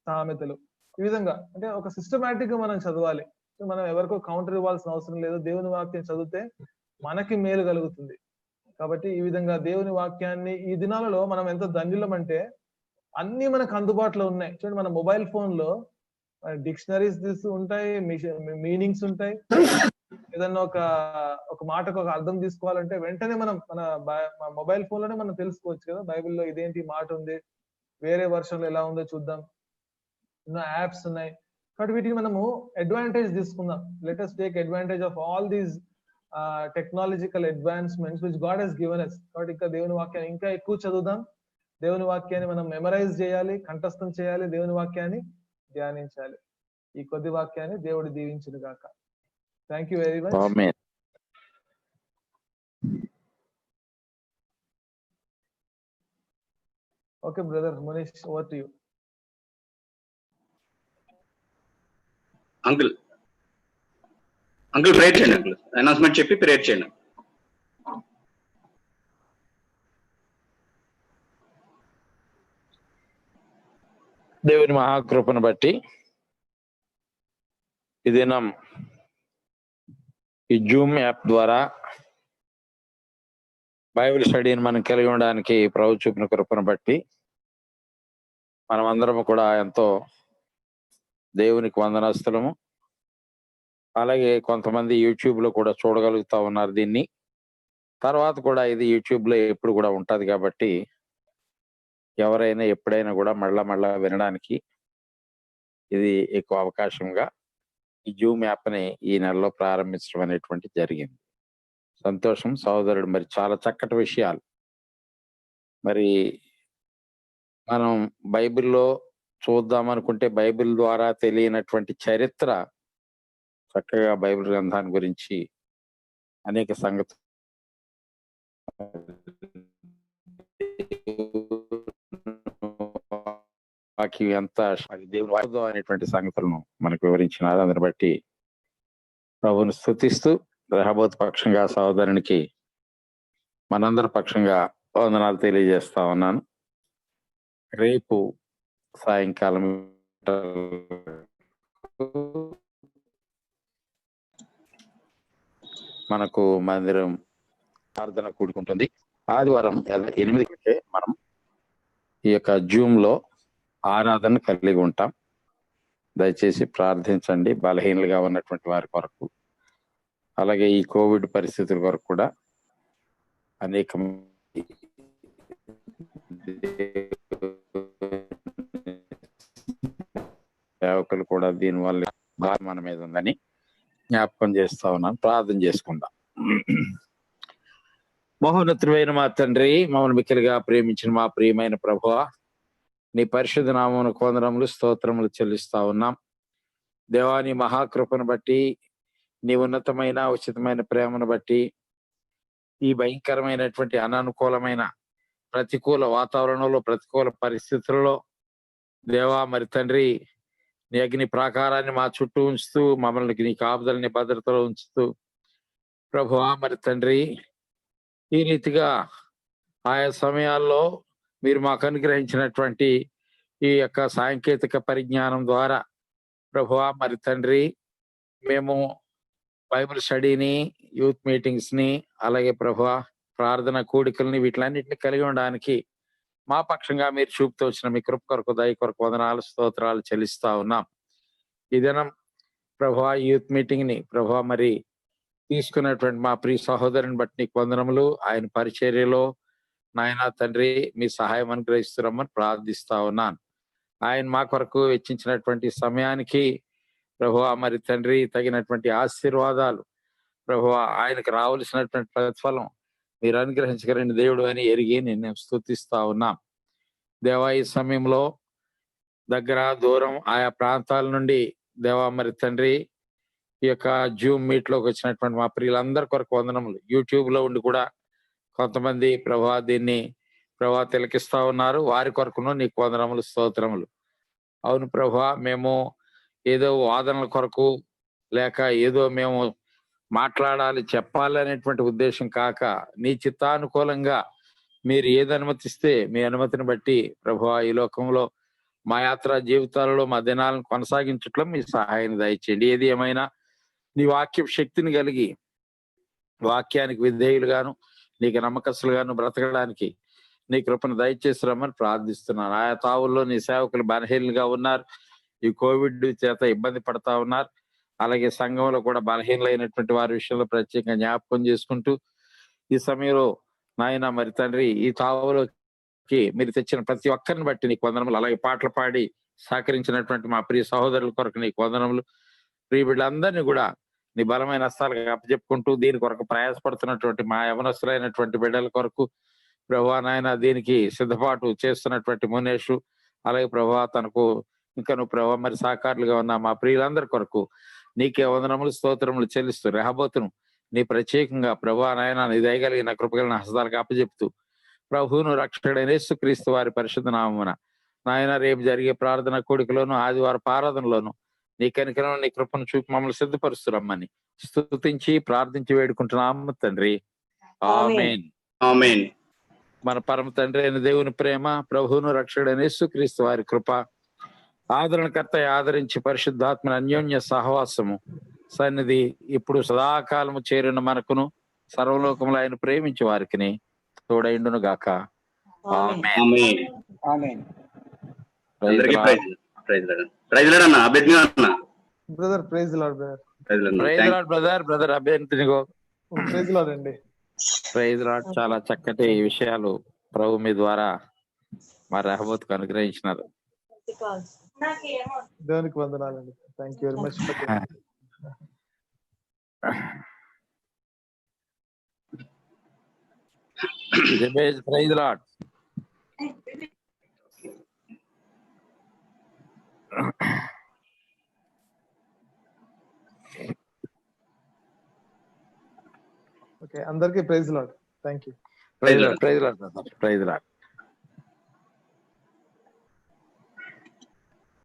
సామెతలు. ఈ విధంగా అంటే ఒక సిస్టమేటిక్ గా మనం చదవాలి. మనం ఎవరికో కౌంటర్ ఇవ్వాల్సిన అవసరం లేదు. దేవుని వాక్యం చదివితే మనకి మేలు కలుగుతుంది. కాబట్టి ఈ విధంగా దేవుని వాక్యాన్ని ఈ దినాలలో మనం ఎంత ధన్యులం అంటే అన్ని మనకు అందుబాటులో ఉన్నాయి. చూడండి, మన మొబైల్ ఫోన్ లో డిక్షనరీస్ ఉంటాయి, మీనింగ్స్ ఉంటాయి. ఏదన్నా ఒక మాటకు ఒక అర్థం తీసుకోవాలంటే వెంటనే మనం మన మొబైల్ ఫోన్ లోనే మనం తెలుసుకోవచ్చు కదా, బైబిల్లో ఇదేంటి మాట ఉంది, వేరే వర్షన్లో ఎలా ఉందో చూద్దాం. ఎన్నో యాప్స్ ఉన్నాయి. కాబట్టి వీటికి మనము అడ్వాంటేజ్ తీసుకుందాం. Let us take advantage of all these technological advancements which God has given us. కాబట్టి ఇంకా దేవుని వాక్యాన్ని ఇంకా ఎక్కువ చదువుదాం. దేవుని వాక్యాన్ని మనం మెమరైజ్ చేయాలి, కంఠస్థం చేయాలి, దేవుని వాక్యాన్ని ధ్యానించాలి. ఈ కొద్ది వాక్యాన్ని దేవుడు దీవించును గాక. Thank you very much. Amen. Okay brother Manish, over to you. Uncle prayer చేయండి. అంకుల్ అనౌన్స్మెంట్ చెప్పి ప్రేయర్ చేయండి. దేవుని మహాకృపను బట్టి ఈ దినం ఈ జూమ్ యాప్ ద్వారా బైబిల్ స్టడీని మనం కలిగి ఉండడానికి ప్రభు చూపిన కృపను బట్టి మనం అందరం కూడా ఎంతో దేవునికి వందనస్తులము. అలాగే కొంతమంది యూట్యూబ్ లో కూడా చూడగలుగుతా ఉన్నారు దీన్ని. తర్వాత కూడా ఇది యూట్యూబ్ లో ఎప్పుడు కూడా ఉంటది కాబట్టి ఎవరైనా ఎప్పుడైనా కూడా మళ్ళా వినడానికి ఇది ఎక్కువ అవకాశంగా ఈ జూమ్ యాప్ని ఈ నెలలో ప్రారంభించడం అనేటువంటి జరిగింది. సంతోషం సహోదరుడు. మరి చాలా చక్కటి విషయాలు. మరి మనం బైబిల్లో చూద్దాం అనుకుంటే బైబిల్ ద్వారా తెలియనటువంటి చరిత్ర చక్కగా బైబిల్ గ్రంథాన్ని గురించి అనేక సంగతులు ఎంత దేవుని వాక్యం అనేటువంటి సంగతులను మనకు వివరించినారు. అందుని బట్టి ప్రభువుని స్తుతిస్తూ రహబోత్ పక్షంగా సహోదరునికి మనందరి పక్షంగా వందనాలు తెలియజేస్తా ఉన్నాను. రేపు సాయంకాలం మనకు మందిరం ప్రార్థన కూడుకుంటుంది. ఆదివారం 8 గంటలకే మనం ఈ యొక్క జూమ్ లో ఆరాధన కలిగి ఉంటాం. దయచేసి ప్రార్థించండి బలహీనలుగా ఉన్నటువంటి వారి కొరకు, అలాగే ఈ కోవిడ్ పరిస్థితుల కొరకు కూడా. అనేక సేవకులు కూడా దీనివల్ల బాధ మన మీద ఉందని జ్ఞాపకం చేస్తా ఉన్నాను. ప్రార్థన చేసుకుందాం. మహోన్నతుడైన మా తండ్రి, మమ్మల్ని మిక్కిలిగా ప్రేమించిన మా ప్రియమైన ప్రభువా, నీ పరిశుద్ధ నామమునకు వందనములు స్తోత్రములు చెల్లిస్తా ఉన్నాం. దేవా, నీ మహాకృపను బట్టి, నీ ఉన్నతమైన ఉచితమైన ప్రేమను బట్టి, ఈ భయంకరమైనటువంటి అననుకూలమైన ప్రతికూల వాతావరణంలో, ప్రతికూల పరిస్థితులలో దేవా మరి తండ్రి, నీ అగ్ని ప్రాకారాన్ని మా చుట్టూ ఉంచుతూ, మమ్మల్ని నీ కాపుదలని భద్రతలో ఉంచుతూ ప్రభువా మరి తండ్రి, ఈ రీతిగా ఆయా సమయాల్లో మీరు మాకు అనుగ్రహించినటువంటి ఈ యొక్క సాంకేతిక పరిజ్ఞానం ద్వారా ప్రభువా మరి తండ్రి మేము బైబిల్ స్టడీని, యూత్ మీటింగ్స్ ని, అలాగే ప్రభువా ప్రార్థన కూడికల్ని వీటిలన్నింటినీ కలిగి ఉండడానికి మా పక్షంగా మీరు చూపుతూ వచ్చిన మీ కృప కొరకు, దయ కొరకు వందనాలు, స్తోత్రాలు చెల్లిస్తా ఉన్నాం. ఈ దినం ప్రభువా యూత్ మీటింగ్ ని ప్రభువా మరి తీసుకున్నటువంటి మా ప్రియ సహోదరుని బట్టి నీకు వందనములు. ఆయన పరిచర్యలో నాయనా తండ్రి మీ సహాయం అనుగ్రహిస్తున్నామని ప్రార్థిస్తా ఉన్నాను. ఆయన మా కొరకు వెచ్చించినటువంటి సమయానికి ప్రభువా మరి తండ్రి తగినటువంటి ఆశీర్వాదాలు ప్రభువా ఆయనకు రావలసినటువంటి ప్రతిఫలం మీరు అనుగ్రహించగలని దేవుడు అని ఎరిగి నిన్ను స్తుతిస్తా ఉన్నాం. దేవా ఈ సమయంలో దగ్గర దూరం ఆయా ప్రాంతాల నుండి దేవా మరి తండ్రి ఈ యొక్క జూమ్ మీట్ లోకి వచ్చినటువంటి మా ప్రియులందరి కొరకు వందనములు. యూట్యూబ్ లో ఉండి కూడా కొంతమంది ప్రభా దీన్ని ప్రభా తిలకిస్తా ఉన్నారు. వారి కొరకును నీకు వందనములు, స్తోత్రములు. అవును ప్రభా, మేము ఏదో వాదనల కొరకు లేక ఏదో మేము మాట్లాడాలి చెప్పాలి అనేటువంటి ఉద్దేశం కాక నీ చిత్తానుకూలంగా మీరు ఏది అనుమతిస్తే మీ అనుమతిని బట్టి ప్రభువా ఈ లోకంలో మా యాత్ర జీవితాలలో మా దినాలను కొనసాగించట్లో మీ సహాయాన్ని దయచేయండి. ఏది ఏమైనా నీ వాక్య శక్తిని కలిగి వాక్యానికి విధేయులుగాను నీకు నమ్మకస్తులుగాను బ్రతకడానికి నీ కృపను దయచేసి రమ్మని ప్రార్థిస్తున్నాను. ఆయా తావుల్లో నీ సేవకులు బలహీనులుగా ఉన్నారు. ఈ కోవిడ్ చేత ఇబ్బంది పడతా ఉన్నారు. అలాగే సంఘంలో కూడా బలహీనలైనటువంటి వారి విషయంలో ప్రత్యేకంగా జ్ఞాపకం చేసుకుంటూ ఈ సమయంలో నాయన మరి తండ్రి ఈ తావులోకి మీరు తెచ్చిన ప్రతి ఒక్కరిని బట్టి నీకు వందనములు. అలాగే పాటలు పాడి సహకరించినటువంటి మా ప్రియ సహోదరుల కొరకు నీకు వందనములు. ప్రియ బిడ్డలందరినీ కూడా నీ బలమైన హస్తాలకు అప్పచెప్పుకుంటూ దీని కొరకు ప్రయాసపడుతున్నటువంటి మా యవనస్తులైనటువంటి బిడ్డల కొరకు ప్రభువా నాయన దీనికి సిద్ధపాటు చేస్తున్నటువంటి మునేషు, అలాగే ప్రభువా తనకు ఇంకా నువ్వు ప్రభావ మరి సహకారులుగా ఉన్న మా ప్రియులందరి కొరకు నీకే వందనములు, స్తోత్రములు చెల్లిస్తూ రెహబోతును నీ ప్రత్యేకంగా ప్రభువా నాయన నీ దయగలిగిన కృపగలిగిన హస్తాలకు అప్పచెప్తూ ప్రభువును రక్షకుడైన యేసుక్రీస్తు వారి పరిశుద్ధ నామమున నాయన రేపు జరిగే ప్రార్థన కూడికలోను ఆదివారం ఆరాధనలోను నీ కనికరం నీ కృపను చూపి మమ్మల్ని సిద్ధపరుస్తురమ్మని స్తుతించి ప్రార్థించి వేడుకుంటున్నాము తండ్రి. ఆమేన్. ఆమేన్. మన పరమ తండ్రి అయిన దేవుని ప్రేమ, ప్రభువును రక్షకుడైన యేసుక్రీస్తు వారి కృప, ఆదరణకర్త ఆదరించి పరిశుద్ధాత్మ అన్యోన్య సహవాసము సన్నిధి ఇప్పుడు సదాకాలము చేరిన మనకును సర్వలోకములు ఆయన ప్రేమించి వారికి తోడైండును గాక. ఆమేన్. ఆమేన్. ఆమేన్. అందరికీ ప్రైజ్ లార్డ్ అన్న. అభిజ్ఞా అన్న. Brother praise Lord brother. Praise Lord brother అభ్యంతరిగో ప్రైజ్ లార్డ్ అండి. Praise Lord. చాలా చక్కటి విషయాలు ప్రభు మీ ద్వారా మా రెహబోతుకు అనుగ్రహించినారు. దేవునికి వందనాలండి. Thank you very much. Praise Lord. Okay, అందరికీ praise Lord. Thank you. Praise lord.